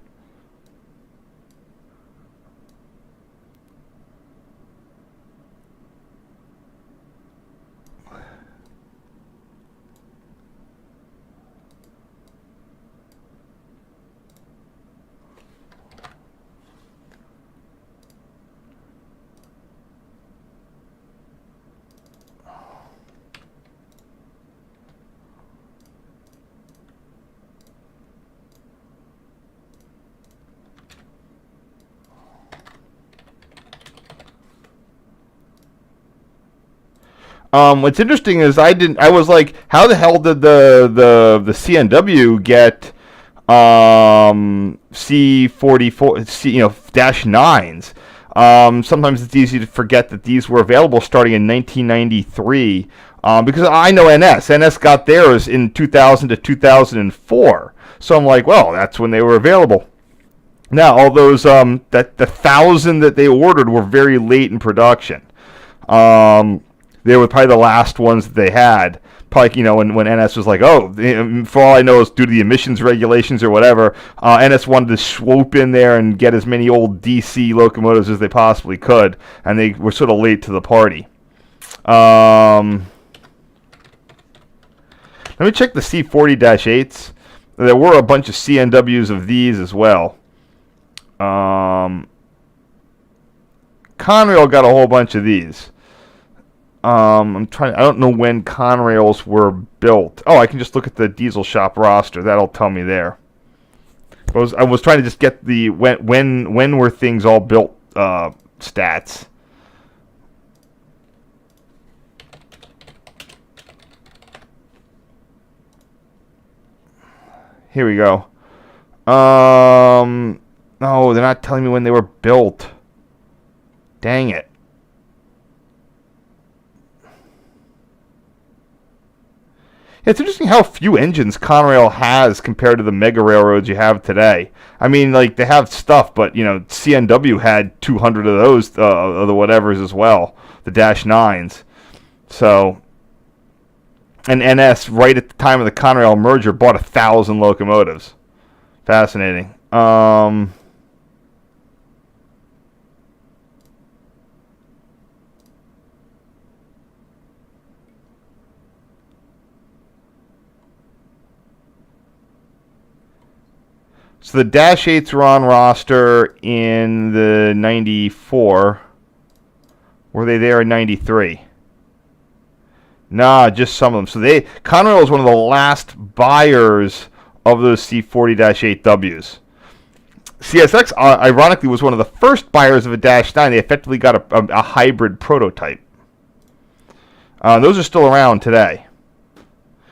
What's interesting is I was like, how the hell did the CNW get C44 dash nines? Sometimes it's easy to forget that these were available starting in 1993. Because I know NS got theirs in 2000 to 2004. So I'm like, well, that's when they were available. Now, all those the 1,000 that they ordered were very late in production. They were probably the last ones that they had. Probably, when NS was like, oh, for all I know, it's due to the emissions regulations or whatever, NS wanted to swoop in there and get as many old DC locomotives as they possibly could, and they were sort of late to the party. Let me check the C40-8s. There were a bunch of CNWs of these as well. Conrail got a whole bunch of these. I don't know when Conrails were built. Oh, I can just look at the diesel shop roster. That'll tell me there. I was trying to just get the when were things all built stats. Here we go. No, they're not telling me when they were built. Dang it. It's interesting how few engines Conrail has compared to the mega railroads you have today. I mean, like, they have stuff, but, CNW had 200 of those, of the whatevers as well, the Dash 9s. So, and NS, right at the time of the Conrail merger, bought 1,000 locomotives. Fascinating. So the Dash 8s were on roster in the 94. Were they there in 93? Nah, just some of them. So Conrail was one of the last buyers of those C40-8Ws. CSX, ironically, was one of the first buyers of a Dash 9. They effectively got a hybrid prototype. Those are still around today.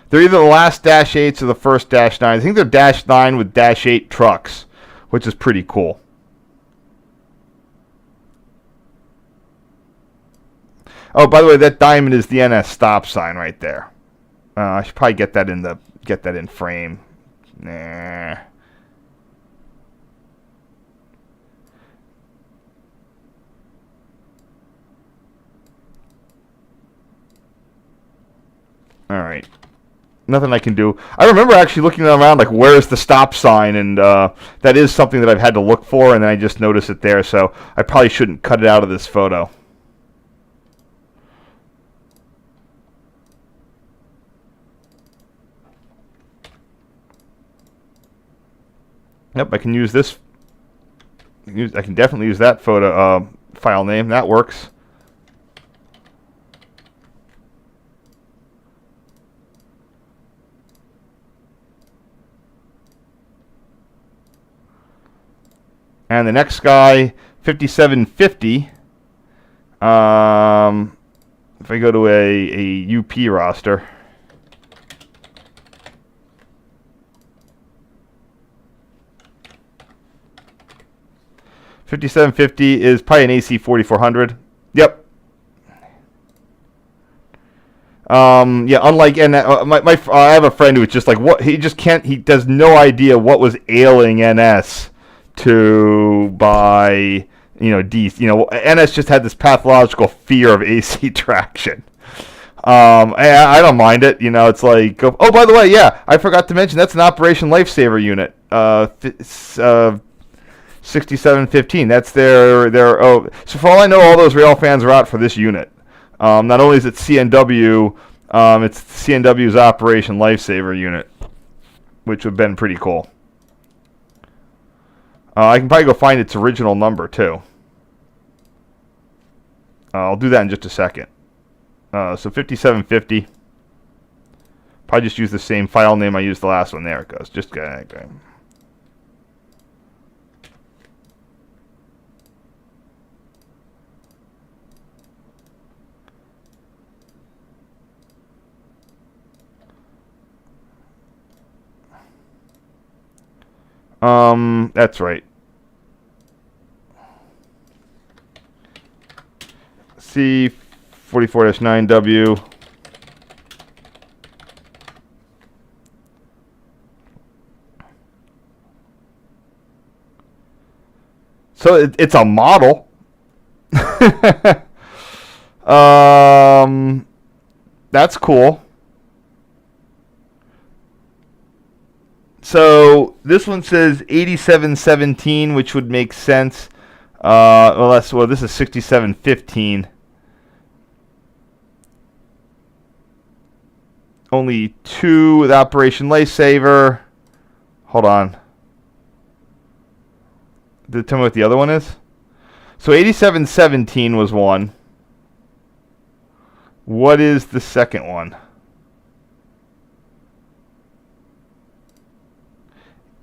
They're either the last Dash 8s or the first Dash 9s. I think they're Dash 9 with Dash 8 trucks, which is pretty cool. Oh, by the way, that diamond is the NS stop sign right there. I should probably get that in frame. Nah. All right. Nothing I can do. I remember actually looking around, like, where's the stop sign, and that is something that I've had to look for, and then I just noticed it there, so I probably shouldn't cut it out of this photo. Yep, I can use this. I can definitely use that photo file name. That works. And the next guy, 5750. If I go to a UP roster. $57.50 is probably an AC 4400. Yep. Yeah, unlike I have a friend who was just like, what, he does no idea what was ailing NS to buy, NS just had this pathological fear of AC traction. I don't mind it. You know, it's like, oh, by the way, yeah, I forgot to mention that's an Operation Lifesaver unit. 6715. That's their. Oh, so for all I know, all those rail fans are out for this unit. Not only is it CNW, it's CNW's Operation Lifesaver unit, which would have been pretty cool. I can probably go find its original number too. I'll do that in just a second. So 5750. Probably just use the same file name I used the last one. There it goes. Just okay. That's right. C44-9W. So it's a model. That's cool. So this one says 8717, which would make sense. Well, this is 6715. Only 2 with Operation Lifesaver. Hold on. Did it tell me what the other one is? So 8717 was one. What is the second one?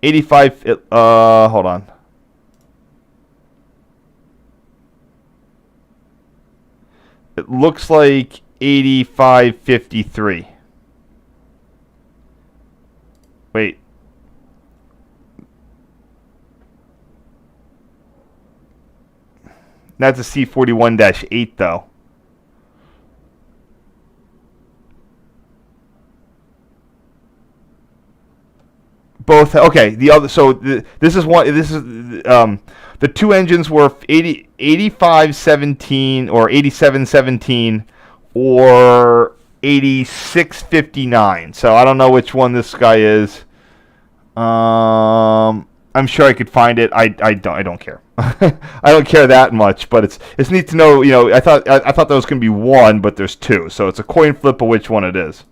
85. Hold on. It looks like 8553. Wait. That's a C41-8 though. Both okay. The other this is one. This is the 2 engines were 8517 or 8717 or 8659. So I don't know which one this guy is. I'm sure I could find it. I don't care. I don't care that much, but it's neat to know. You know, I thought there was going to be one, but there's 2. So it's a coin flip of which one it is.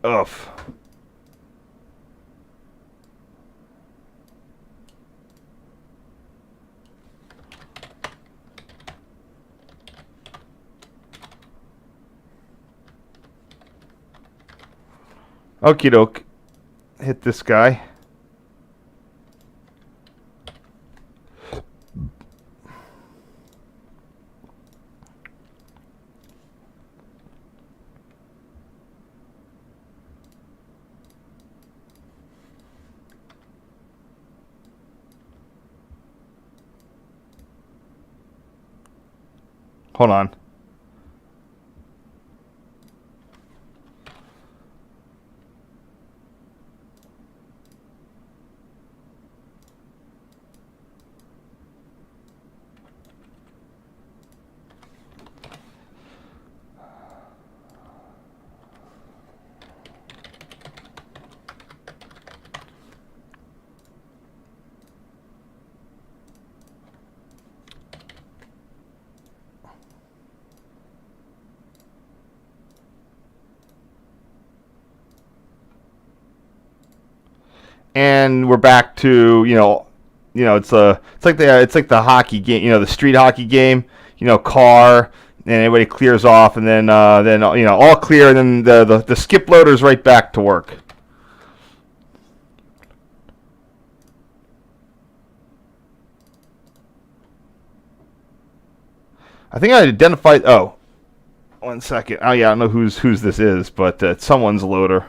Ugh. Okie doke. Hit this guy. Hold on. And we're back to it's like the hockey game, the street hockey game, car, and everybody clears off, and then all clear, and then the skip loader's right back to work. I think I identified. Oh, 1 second. Oh yeah, I don't know whose this is, but it's someone's loader.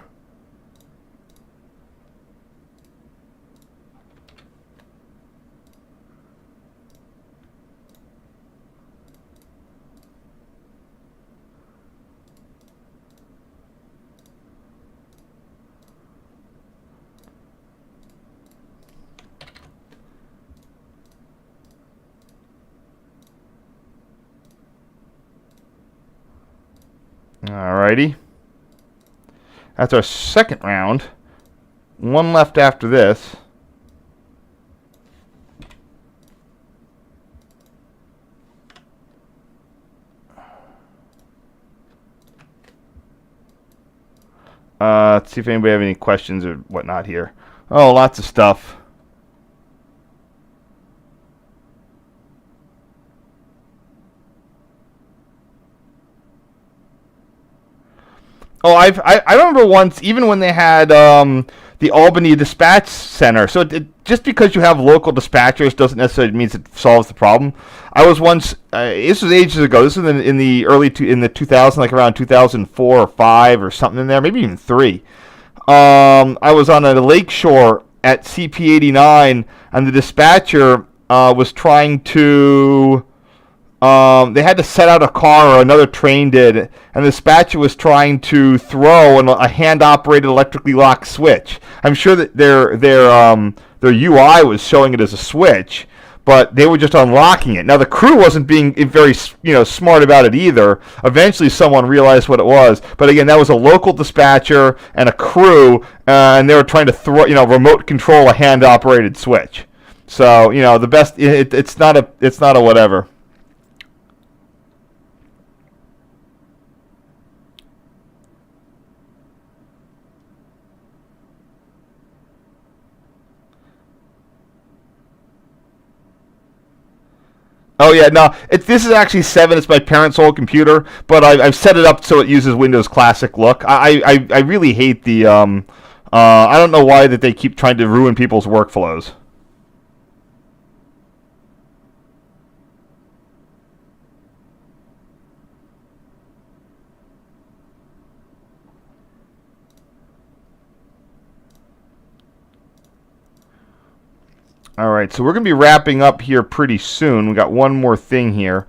Alrighty. That's our second round. One left after this. Let's see if anybody have any questions or whatnot here. Oh, lots of stuff. Oh, I remember once, even when they had the Albany Dispatch Center. So just because you have local dispatchers doesn't necessarily mean it solves the problem. I was once, this was ages ago. This was in the early in the 2000s, like around 2004 or 5 or something in there, maybe even 3. I was on a lake shore at CP89, and the dispatcher was trying to. They had to set out a car, or another train did, and the dispatcher was trying to throw a hand-operated electrically locked switch. I'm sure that their UI was showing it as a switch, but they were just unlocking it. Now the crew wasn't being very smart about it either. Eventually, someone realized what it was, but again, that was a local dispatcher and a crew, and they were trying to throw remote control a hand-operated switch. So the best it's not a whatever. Oh yeah, no. This is actually 7. It's my parents' old computer, but I've set it up so it uses Windows Classic look. I really hate the I don't know why that they keep trying to ruin people's workflows. All right, so we're going to be wrapping up here pretty soon. We got one more thing here.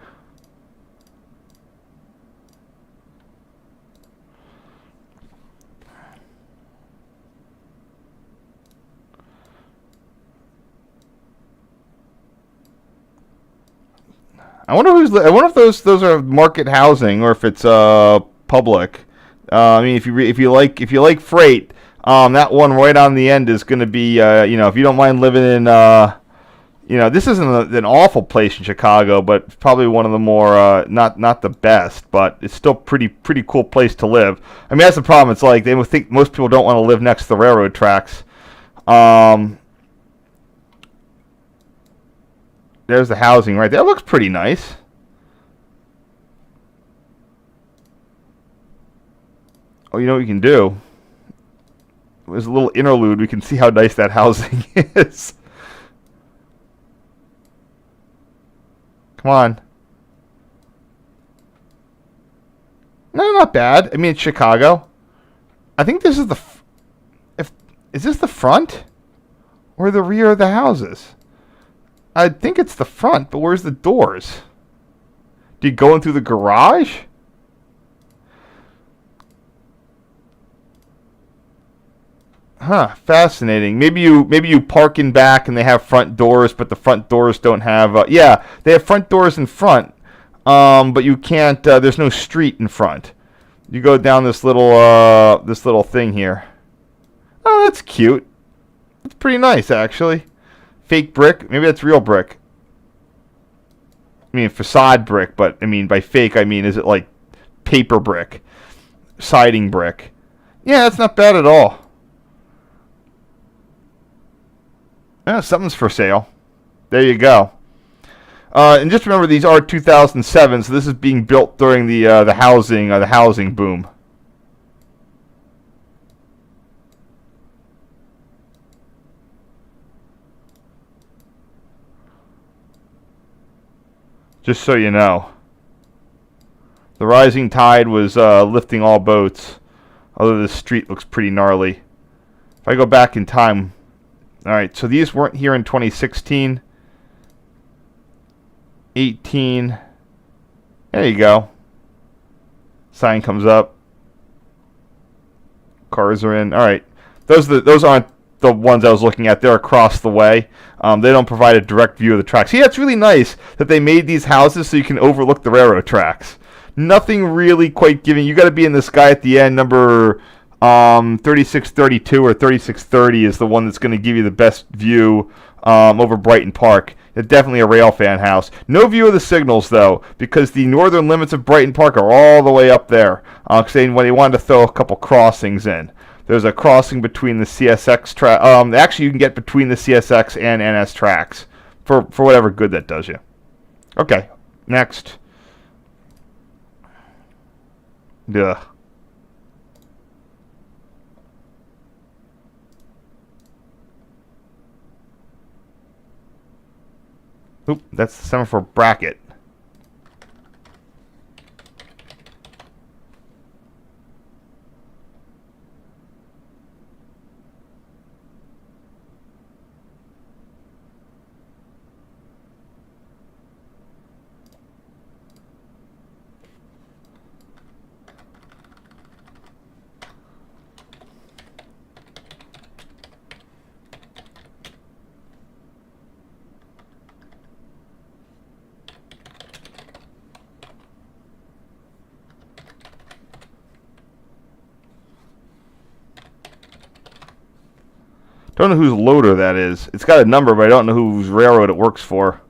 I wonder if those are market housing or if it's public. I mean, if you like freight. That one right on the end is going to be, if you don't mind living in, this isn't an awful place in Chicago, but probably one of the more, not the best, but it's still pretty cool place to live. I mean, that's the problem. It's like they think most people don't want to live next to the railroad tracks. There's the housing right there. That looks pretty nice. Oh, you know what you can do? There's a little interlude. We can see how nice that housing is. Come on. No, not bad. I mean, it's Chicago. I think this is is this the front or the rear of the houses? I think it's the front, but where's the doors? Do you go in through the garage? Huh, fascinating. Maybe you park in back and they have front doors, but the front doors don't have. Yeah, they have front doors in front, but you can't. There's no street in front. You go down this little thing here. Oh, that's cute. It's pretty nice, actually. Fake brick. Maybe that's real brick. I mean facade brick, but I mean by fake I mean is it like paper brick, siding brick? Yeah, that's not bad at all. Yeah, something's for sale. There you go. And just remember, these are 2007, so this is being built during the housing boom. Just so you know, the rising tide was lifting all boats. Although this street looks pretty gnarly. If I go back in time. Alright, so these weren't here in 2016. 18. There you go. Sign comes up. Cars are in. Alright. Those aren't the ones I was looking at. They're across the way. They don't provide a direct view of the tracks. See, that's really nice that they made these houses so you can overlook the railroad tracks. Nothing really quite giving. You got to be in the sky at the end. Number 3632 or 3630 is the one that's going to give you the best view over Brighton Park. It's definitely a railfan house. No view of the signals, though, because the northern limits of Brighton Park are all the way up there. Saying when they wanted to throw a couple crossings in. There's a crossing between the CSX track. Actually, you can get between the CSX and NS tracks for whatever good that does you. Okay, next. Ugh. Oop, that's the semaphore bracket. Don't know whose loader that is. It's got a number, but I don't know whose railroad it works for.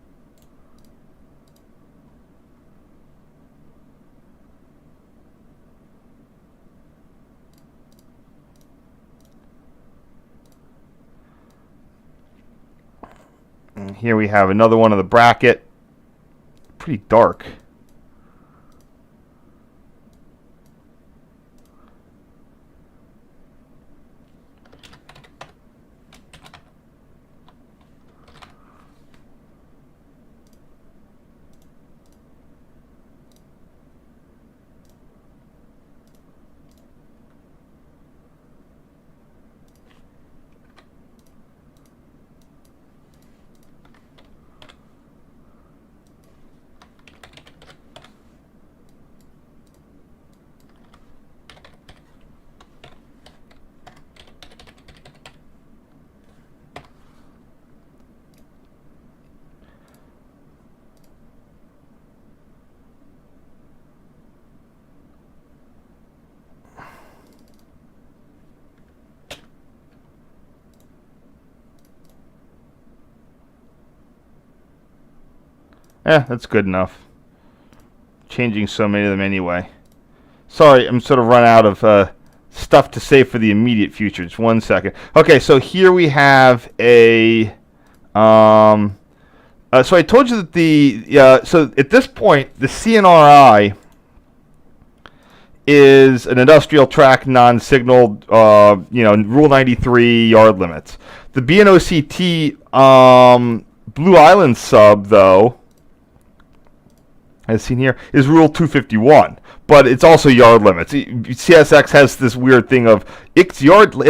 And here we have another one of the bracket. Pretty dark. That's good enough. Changing so many of them anyway. Sorry, I'm sort of run out of stuff to say for the immediate future. Just 1 second. Okay, so here we have a... so I told you that the... so at this point, the CNRI is an industrial track, non-signaled, Rule 93 yard limits. The B&OCT Blue Island sub, though, as seen here, is Rule 251, but it's also yard limits. CSX has this weird thing of it's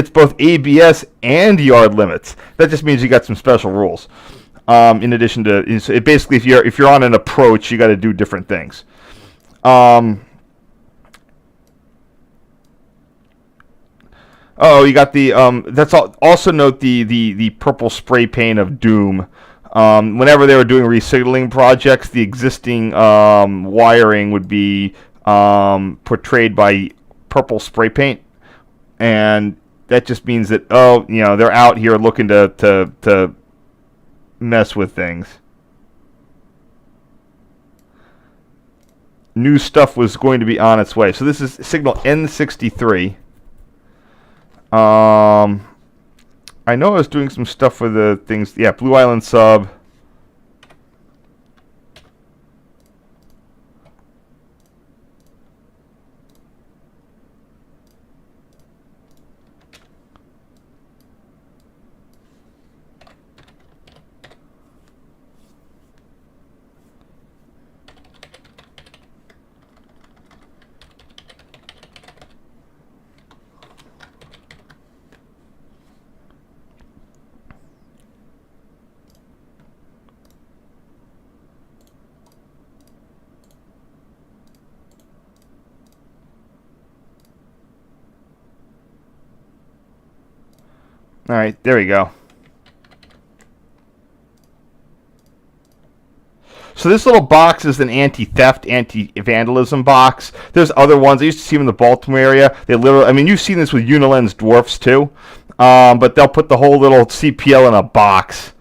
both ABS and yard limits. That just means you got some special rules. In addition to it, basically, if you're on an approach, you got to do different things. Oh, you got the also note the purple spray paint of doom. Whenever they were doing resignaling projects, the existing wiring would be portrayed by purple spray paint, and that just means that they're out here looking to mess with things. New stuff was going to be on its way. So this is signal N63. I know I was doing some stuff with the things. Yeah, Blue Island sub. All right, there we go. So this little box is an anti-theft, anti-vandalism box. There's other ones. I used to see them in the Baltimore area. They literally, I mean, you've seen this with Unilens dwarfs too, but they'll put the whole little CPL in a box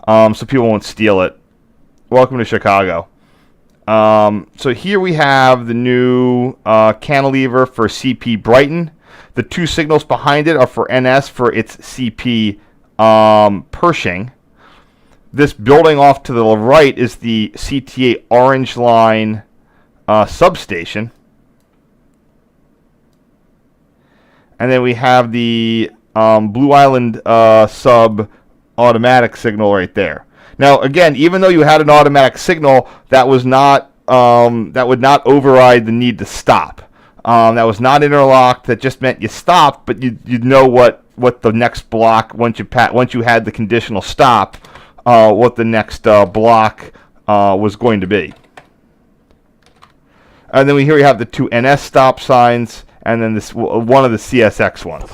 so people won't steal it. Welcome to Chicago. So here we have the new cantilever for CP Brighton. The two signals behind it are for NS for its CP Pershing. This building off to the right is the CTA Orange Line substation. And then we have the Blue Island sub automatic signal right there. Now, again, even though you had an automatic signal, that was not that would not override the need to stop. That was not interlocked. That just meant you stopped, but you'd know what the next block once you had the conditional stop. What the next block was going to be. And then here we have the two NS stop signs, and then this one of the CSX ones.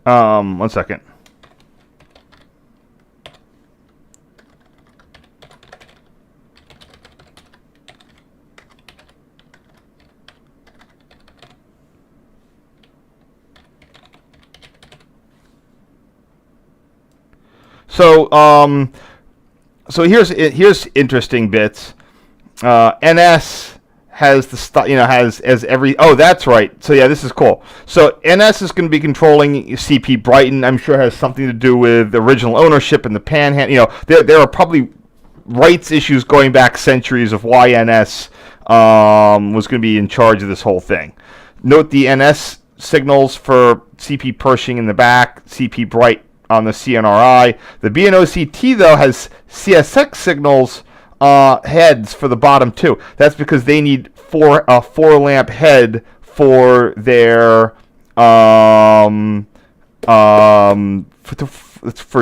One second. So here's interesting bits. NS has the has every. Oh, that's right. So yeah, this is cool. So NS is going to be controlling CP Brighton. I'm sure it has something to do with original ownership and the panhandle. There are probably rights issues going back centuries of why NS was going to be in charge of this whole thing. Note the NS signals for CP Pershing in the back, CP Bright on the CNRI. The B&OCT though has CSX signals. Heads for the bottom two. That's because they need four lamp head for their for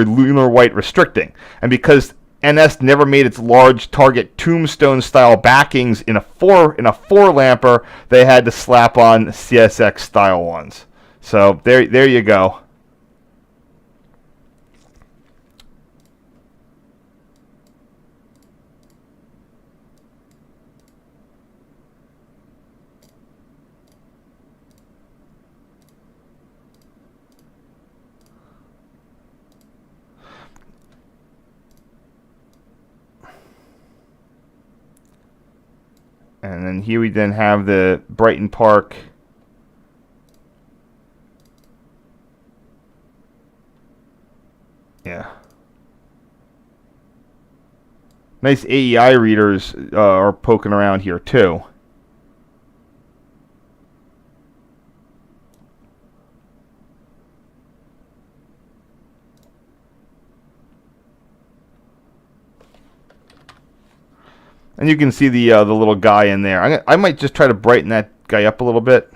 lunar white restricting, and because NS never made its large target tombstone style backings in a four lamper, they had to slap on CSX style ones. So there you go. And then here we then have the Brighton Park. Yeah. Nice AEI readers are poking around here too. And you can see the little guy in there. I might just try to brighten that guy up a little bit.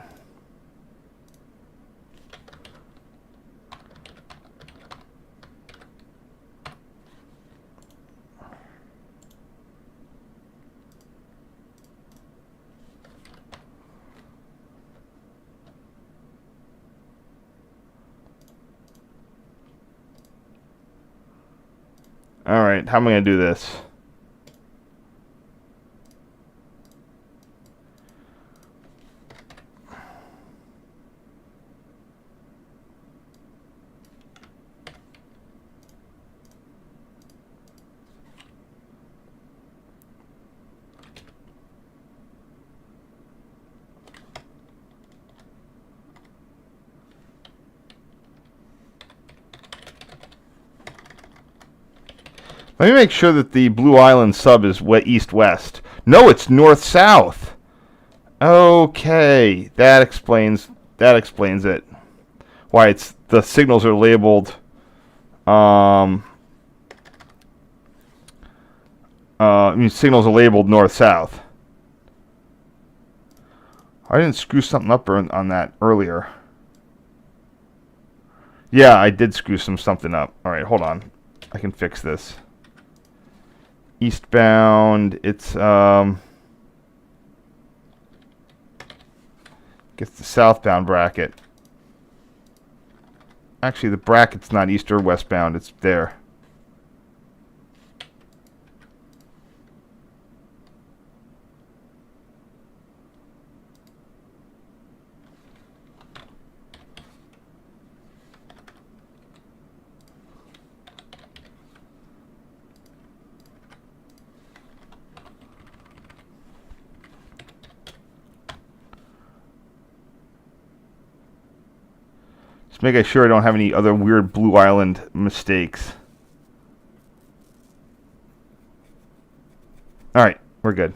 All right, how am I going to do this? Let me make sure that the Blue Island sub is east-west. No, it's north-south. Okay, that explains it. Why the signals are labeled signals are labeled north-south. I didn't screw something up on that earlier. Yeah, I did screw something up. All right, hold on. I can fix this. Eastbound, it's gets the southbound bracket. Actually, the bracket's not east or westbound. It's there. Just making sure I don't have any other weird Blue Island mistakes. All right, we're good.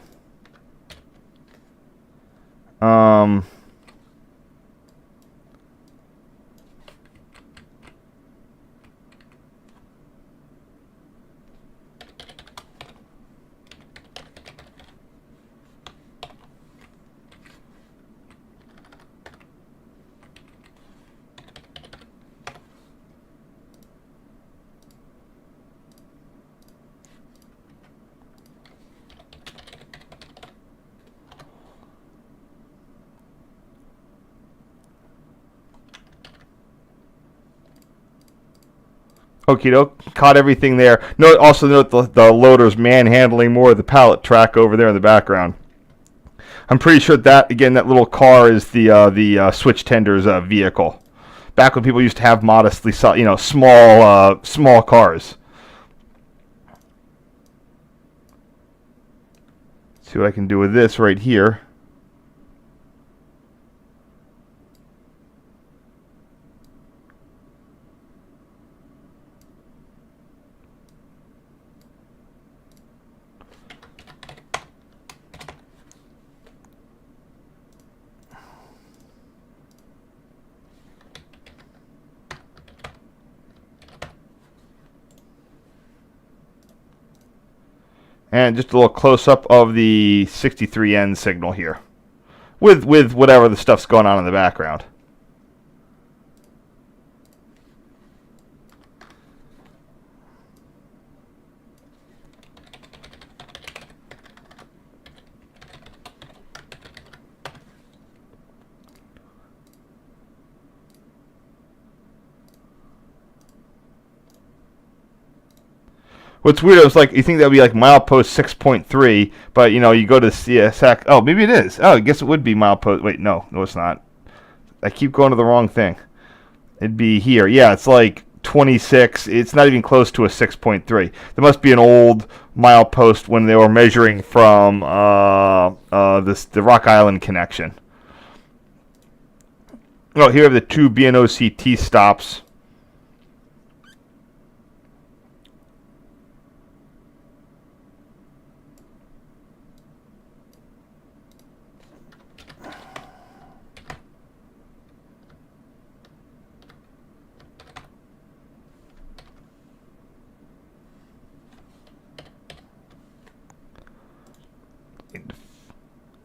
Okie doke, caught everything there. Also note the loader's manhandling more of the pallet track over there in the background. I'm pretty sure that little car is the switch tender's vehicle. Back when people used to have modestly, small cars. See what I can do with this right here. And just a little close-up of the 63N signal here. With whatever the stuff's going on in the background. What's weird is you think that would be milepost 6.3, but you go to CSX. Oh, maybe it is. Oh, I guess it would be milepost. Wait, no, it's not. I keep going to the wrong thing. It'd be here. Yeah, it's 26. It's not even close to a 6.3. There must be an old milepost when they were measuring from the Rock Island connection. Oh, here are the two B&OCT stops.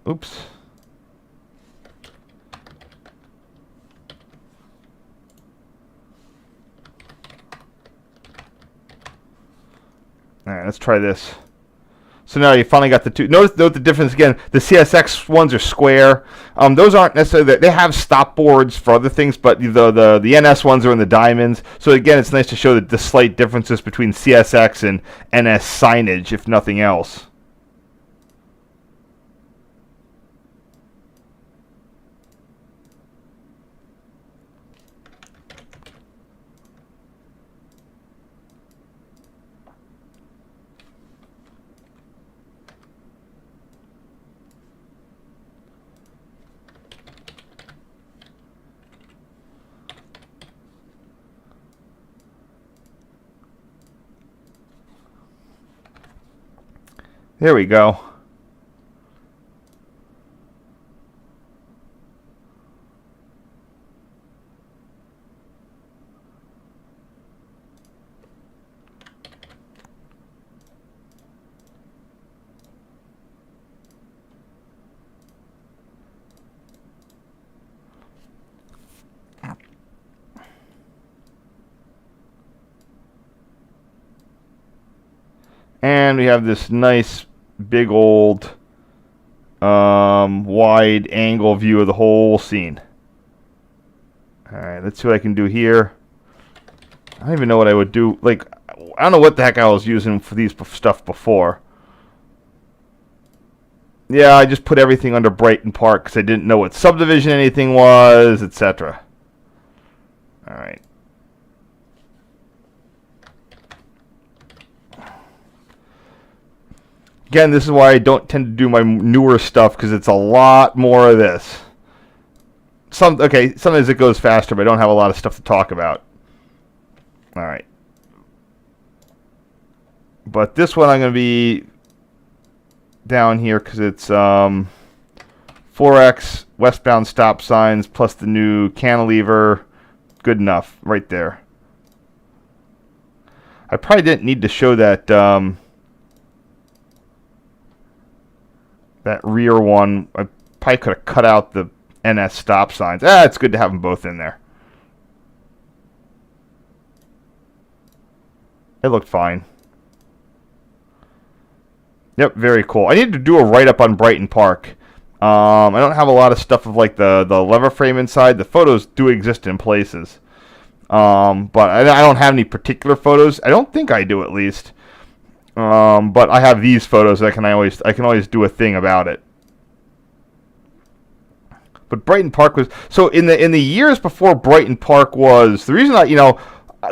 Oops. All right, let's try this. So now you finally got the two. Note the difference again. The CSX ones are square. Those aren't necessarily. They have stop boards for other things, but the NS ones are in the diamonds. So again, it's nice to show the slight differences between CSX and NS signage, if nothing else. There we go. And we have this nice big old wide angle view of the whole scene. Alright, let's see what I can do here. I don't even know what I would do. Like, I don't know what the heck I was using for these stuff before. Yeah, I just put everything under Brighton Park because I didn't know what subdivision anything was, etc. Alright. Again, this is why I don't tend to do my newer stuff, because it's a lot more of this. Sometimes it goes faster, but I don't have a lot of stuff to talk about. Alright. But this one I'm going to be down here because it's 4X westbound stop signs plus the new cantilever. Good enough right there. I probably didn't need to show that that rear one. I probably could have cut out the NS stop signs. It's good to have them both in there. It looked fine. Yep, very cool. I need to do a write-up on Brighton Park. I don't have a lot of stuff of like the lever frame inside. The photos do exist in places. But I don't have any particular photos. I don't think I do, at least. But I have these photos that I can always do a thing about it. But Brighton Park was so in the years before Brighton Park was the reason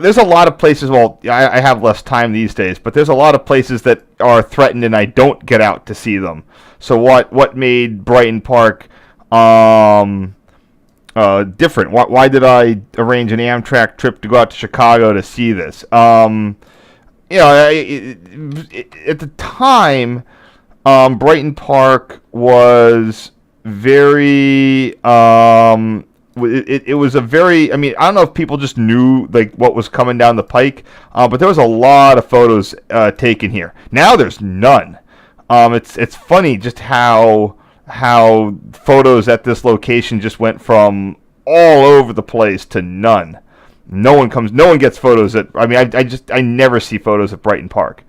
there's a lot of places. Well, I have less time these days, but there's a lot of places that are threatened, and I don't get out to see them. So what made Brighton Park different? Why did I arrange an Amtrak trip to go out to Chicago to see this? At the time, Brighton Park was very. It was a very. I mean, I don't know if people just knew like what was coming down the pike, but there was a lot of photos taken here. Now there's none. It's funny just how photos at this location just went from all over the place to none. No one gets photos at. I mean, I never see photos at Brighton Park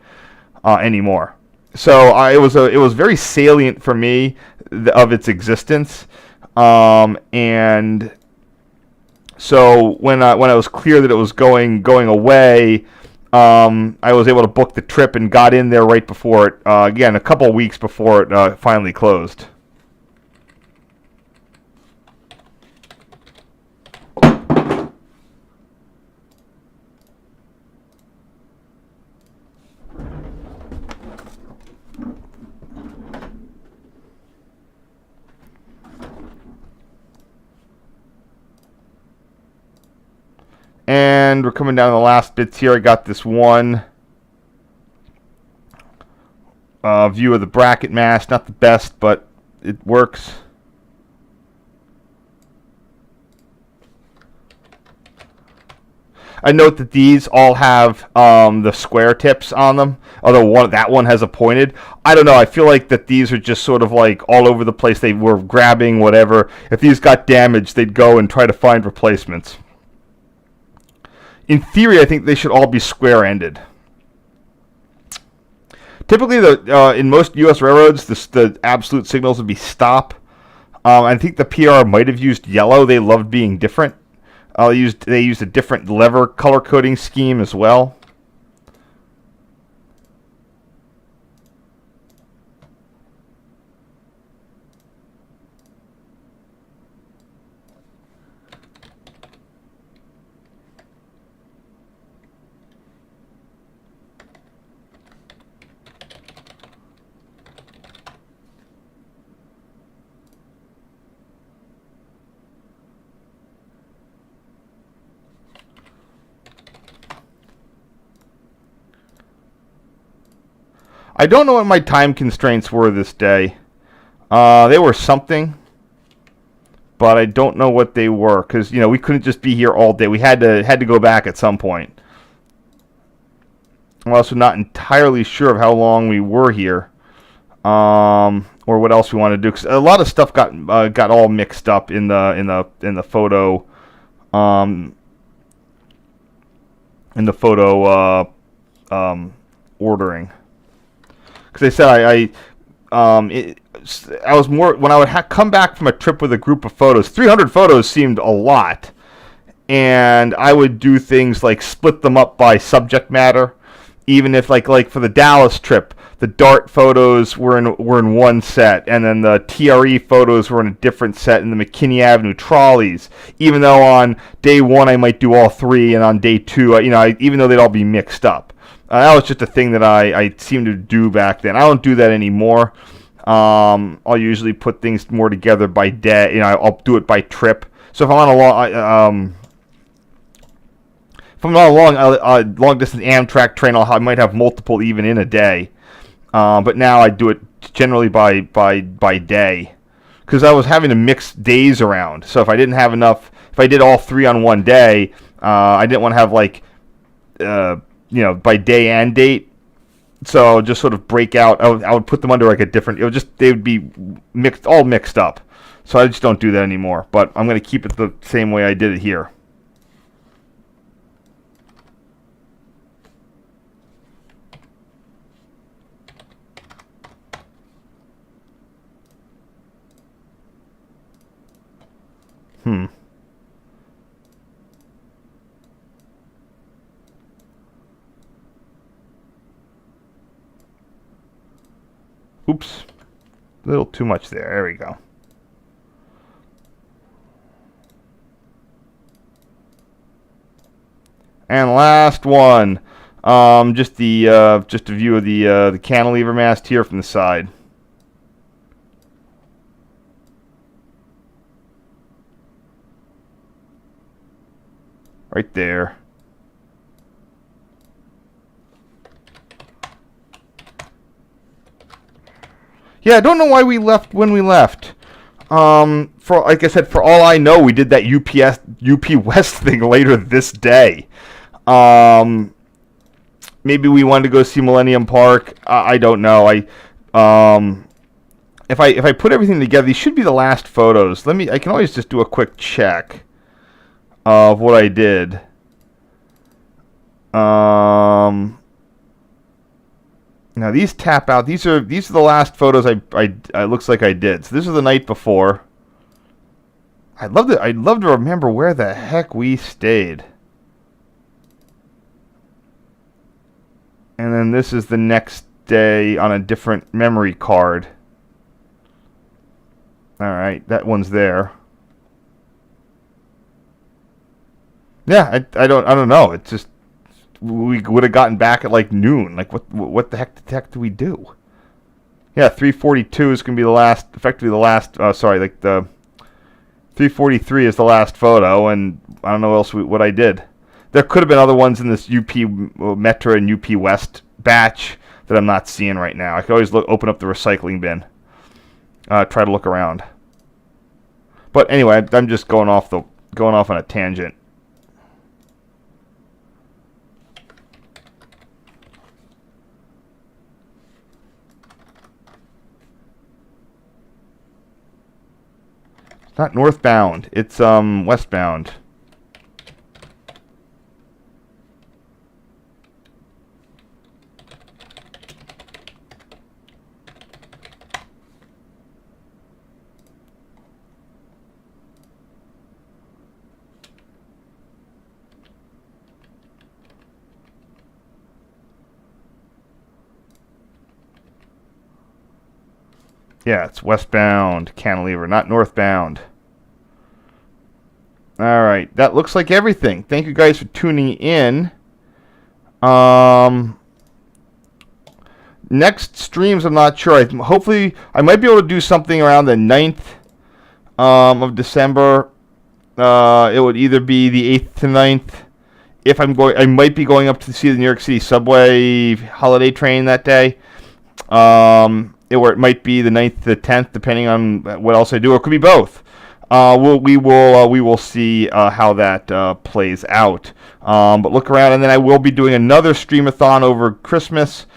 anymore. So it was very salient for me of its existence, and so when I was clear that it was going away, I was able to book the trip and got in there right before it. Again, a couple of weeks before it finally closed. And we're coming down to the last bits here. I got this one view of the bracket mast. Not the best, but it works. I note that these all have the square tips on them, although that one has a pointed. I don't know. I feel like that these are just sort of like all over the place. They were grabbing whatever. If these got damaged, they'd go and try to find replacements. In theory, I think they should all be square-ended. Typically, in most U.S. railroads, the absolute signals would be stop. I think the PR might have used yellow. They loved being different. They used a different lever color coding scheme as well. I don't know what my time constraints were this day. They were something, but I don't know what they were because we couldn't just be here all day. We had to go back at some point. I'm also not entirely sure of how long we were here, or what else we want to do. Because a lot of stuff got all mixed up in the photo, ordering. Because they said I was more when I would come back from a trip with a group of photos. 300 photos seemed a lot, and I would do things like split them up by subject matter. Even if like for the Dallas trip, the Dart photos were in one set, and then the TRE photos were in a different set in the McKinney Avenue trolleys. Even though on day one I might do all three, and on day two, even though they'd all be mixed up. That was just a thing that I seemed to do back then. I don't do that anymore. I'll usually put things more together by day. I'll do it by trip. So if I'm on a long distance Amtrak train, I might have multiple even in a day. But now I do it generally by day, because I was having to mix days around. So if I didn't have enough, if I did all three on one day, I didn't want to have by day and date. So just sort of break out. I would put them under like a different. They would be all mixed up. So I just don't do that anymore. But I'm going to keep it the same way I did it here. Oops. A little too much there. There we go. And last one. Just a view of the cantilever mast here from the side. Right there. Yeah, I don't know why we left when we left. For like I said, for all I know, we did that UP West thing later this day. Maybe we wanted to go see Millennium Park. I don't know. If I put everything together, these should be the last photos. I can always just do a quick check of what I did. Now these tap out. These are the last photos I looks like I did. So this is the night before. I'd love to remember where the heck we stayed. And then this is the next day on a different memory card. All right, that one's there. Yeah, I don't know. It's just we would have gotten back at like noon. Like what the heck do we do? Yeah, 3:42 is going to be the last. Effectively the last. The 3:43 is the last photo, and I don't know what I did. There could have been other ones in this UP Metro and UP West batch that I'm not seeing right now. I can always open up the recycling bin. Try to look around. But anyway, I'm just going off on a tangent. It's not northbound. It's westbound. Yeah, it's westbound cantilever, not northbound. All right, that looks like everything. Thank you guys for tuning in. Next streams, I'm not sure. Hopefully, I might be able to do something around the 9th of December. It would either be the 8th to 9th. If I'm going, I might be going up to see the New York City subway holiday train that day. or it might be the 9th to the 10th, depending on what else I do, or it could be both. We will see how that plays out. But look around, and then I will be doing another streamathon over Christmas.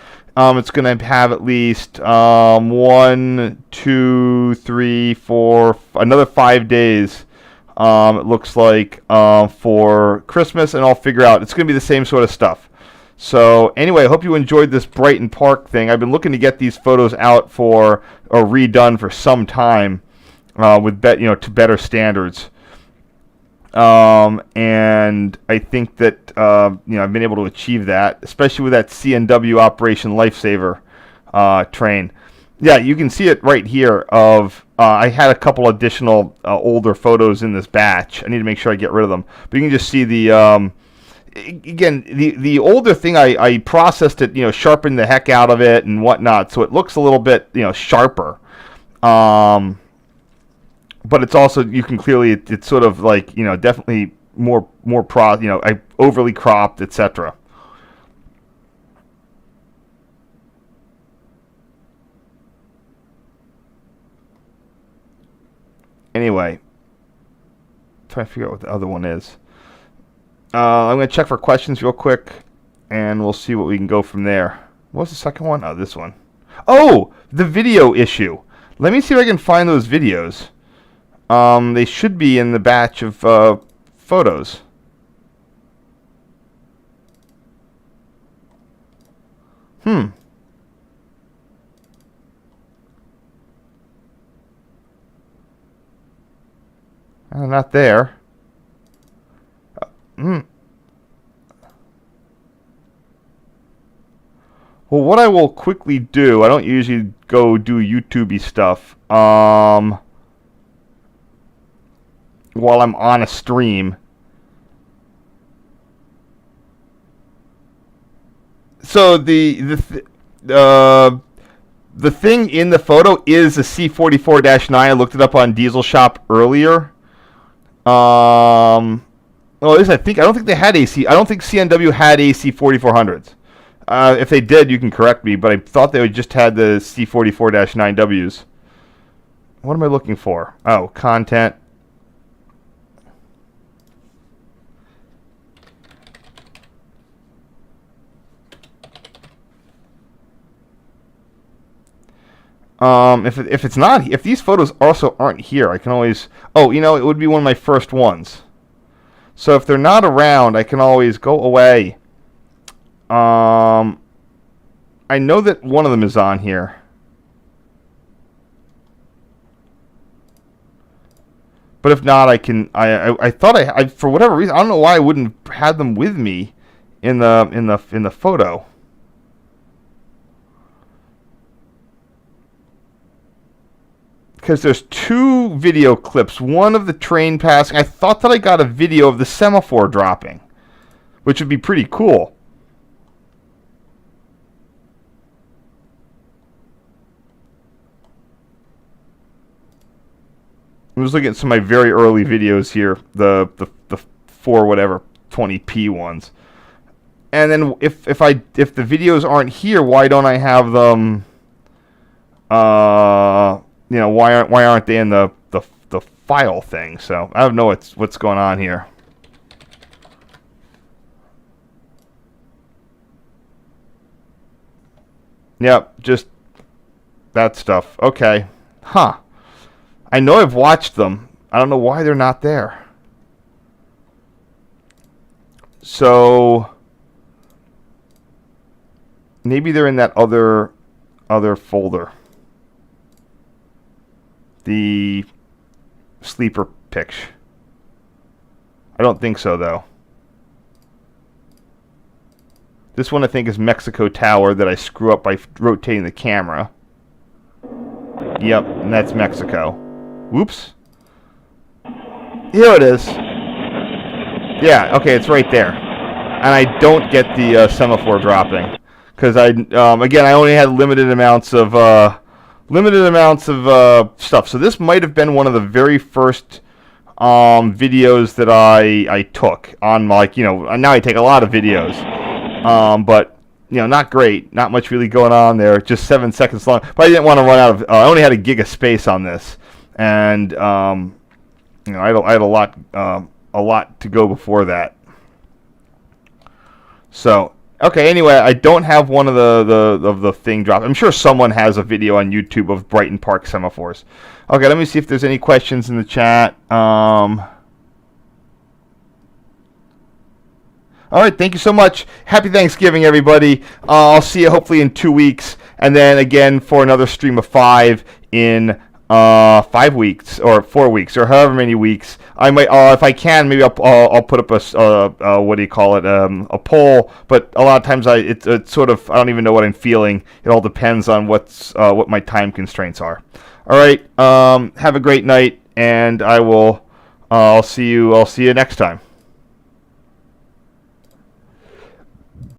It's going to have at least 1, 2, 3, 4, another 5 days. It looks like for Christmas, and I'll figure out. It's going to be the same sort of stuff. So anyway, I hope you enjoyed this Brighton Park thing. I've been looking to get these photos out or redone for some time with to better standards. And I think that I've been able to achieve that, especially with that CNW Operation Lifesaver train. Yeah, you can see it right here. I had a couple additional older photos in this batch. I need to make sure I get rid of them. But you can just see the again the older thing. I processed it, sharpened the heck out of it and whatnot, so it looks a little bit sharper. But it's also, you can clearly, it's sort of like, definitely more overly cropped, etc. Anyway, trying to figure out what the other one is. I'm going to check for questions real quick, and we'll see what we can go from there. What was the second one? Oh, this one. Oh, the video issue. Let me see if I can find those videos. They should be in the batch of photos. Not there. Well, what I will quickly do, I don't usually go do YouTube-y stuff while I'm on a stream. So the thing in the photo is a C44-9. I looked it up on Diesel Shop earlier. Well, I don't think they had AC. I don't think CNW had AC 4400s. If they did, you can correct me, but I thought they just had the C44-9Ws. What am I looking for? Oh, content. If it's not, if these photos also aren't here, I can always, it would be one of my first ones. So if they're not around, I can always go away. I know that one of them is on here. But if not, I can. I thought I for whatever reason, I don't know why I wouldn't have had them with me in the photo. Because there's two video clips. One of the train passing. I thought that I got a video of the semaphore dropping, which would be pretty cool. I'm just looking at some of my very early videos here, the 420p ones. And then if the videos aren't here, why don't I have them? Why aren't they in the file thing? So I don't know what's going on here. Yep, just that stuff. Okay. Huh. I know I've watched them. I don't know why they're not there. So maybe they're in that other folder. The sleeper picture. I don't think so, though. This one I think is Mexico Tower that I screw up by rotating the camera. Yep, and that's Mexico. Whoops. Here it is. Yeah, okay, it's right there. And I don't get the semaphore dropping. Because again, I only had limited amounts of stuff. So this might have been one of the very first videos that I took on, now I take a lot of videos. But not great. Not much really going on there. Just 7 seconds long. But I didn't want to run out of. I only had a gig of space on this, and I had a lot to go before that. So okay. Anyway, I don't have one of the thing drop. I'm sure someone has a video on YouTube of Brighton Park semaphores. Okay, let me see if there's any questions in the chat. All right, thank you so much. Happy Thanksgiving, everybody. I'll see you hopefully in 2 weeks, and then again for another stream of 5 in 5 weeks or 4 weeks or however many weeks. I might, if I can, maybe I'll put up a what do you call it, a poll. But a lot of times it's sort of, I don't even know what I'm feeling. It all depends on what my time constraints are. All right, have a great night, and I'll see you next time.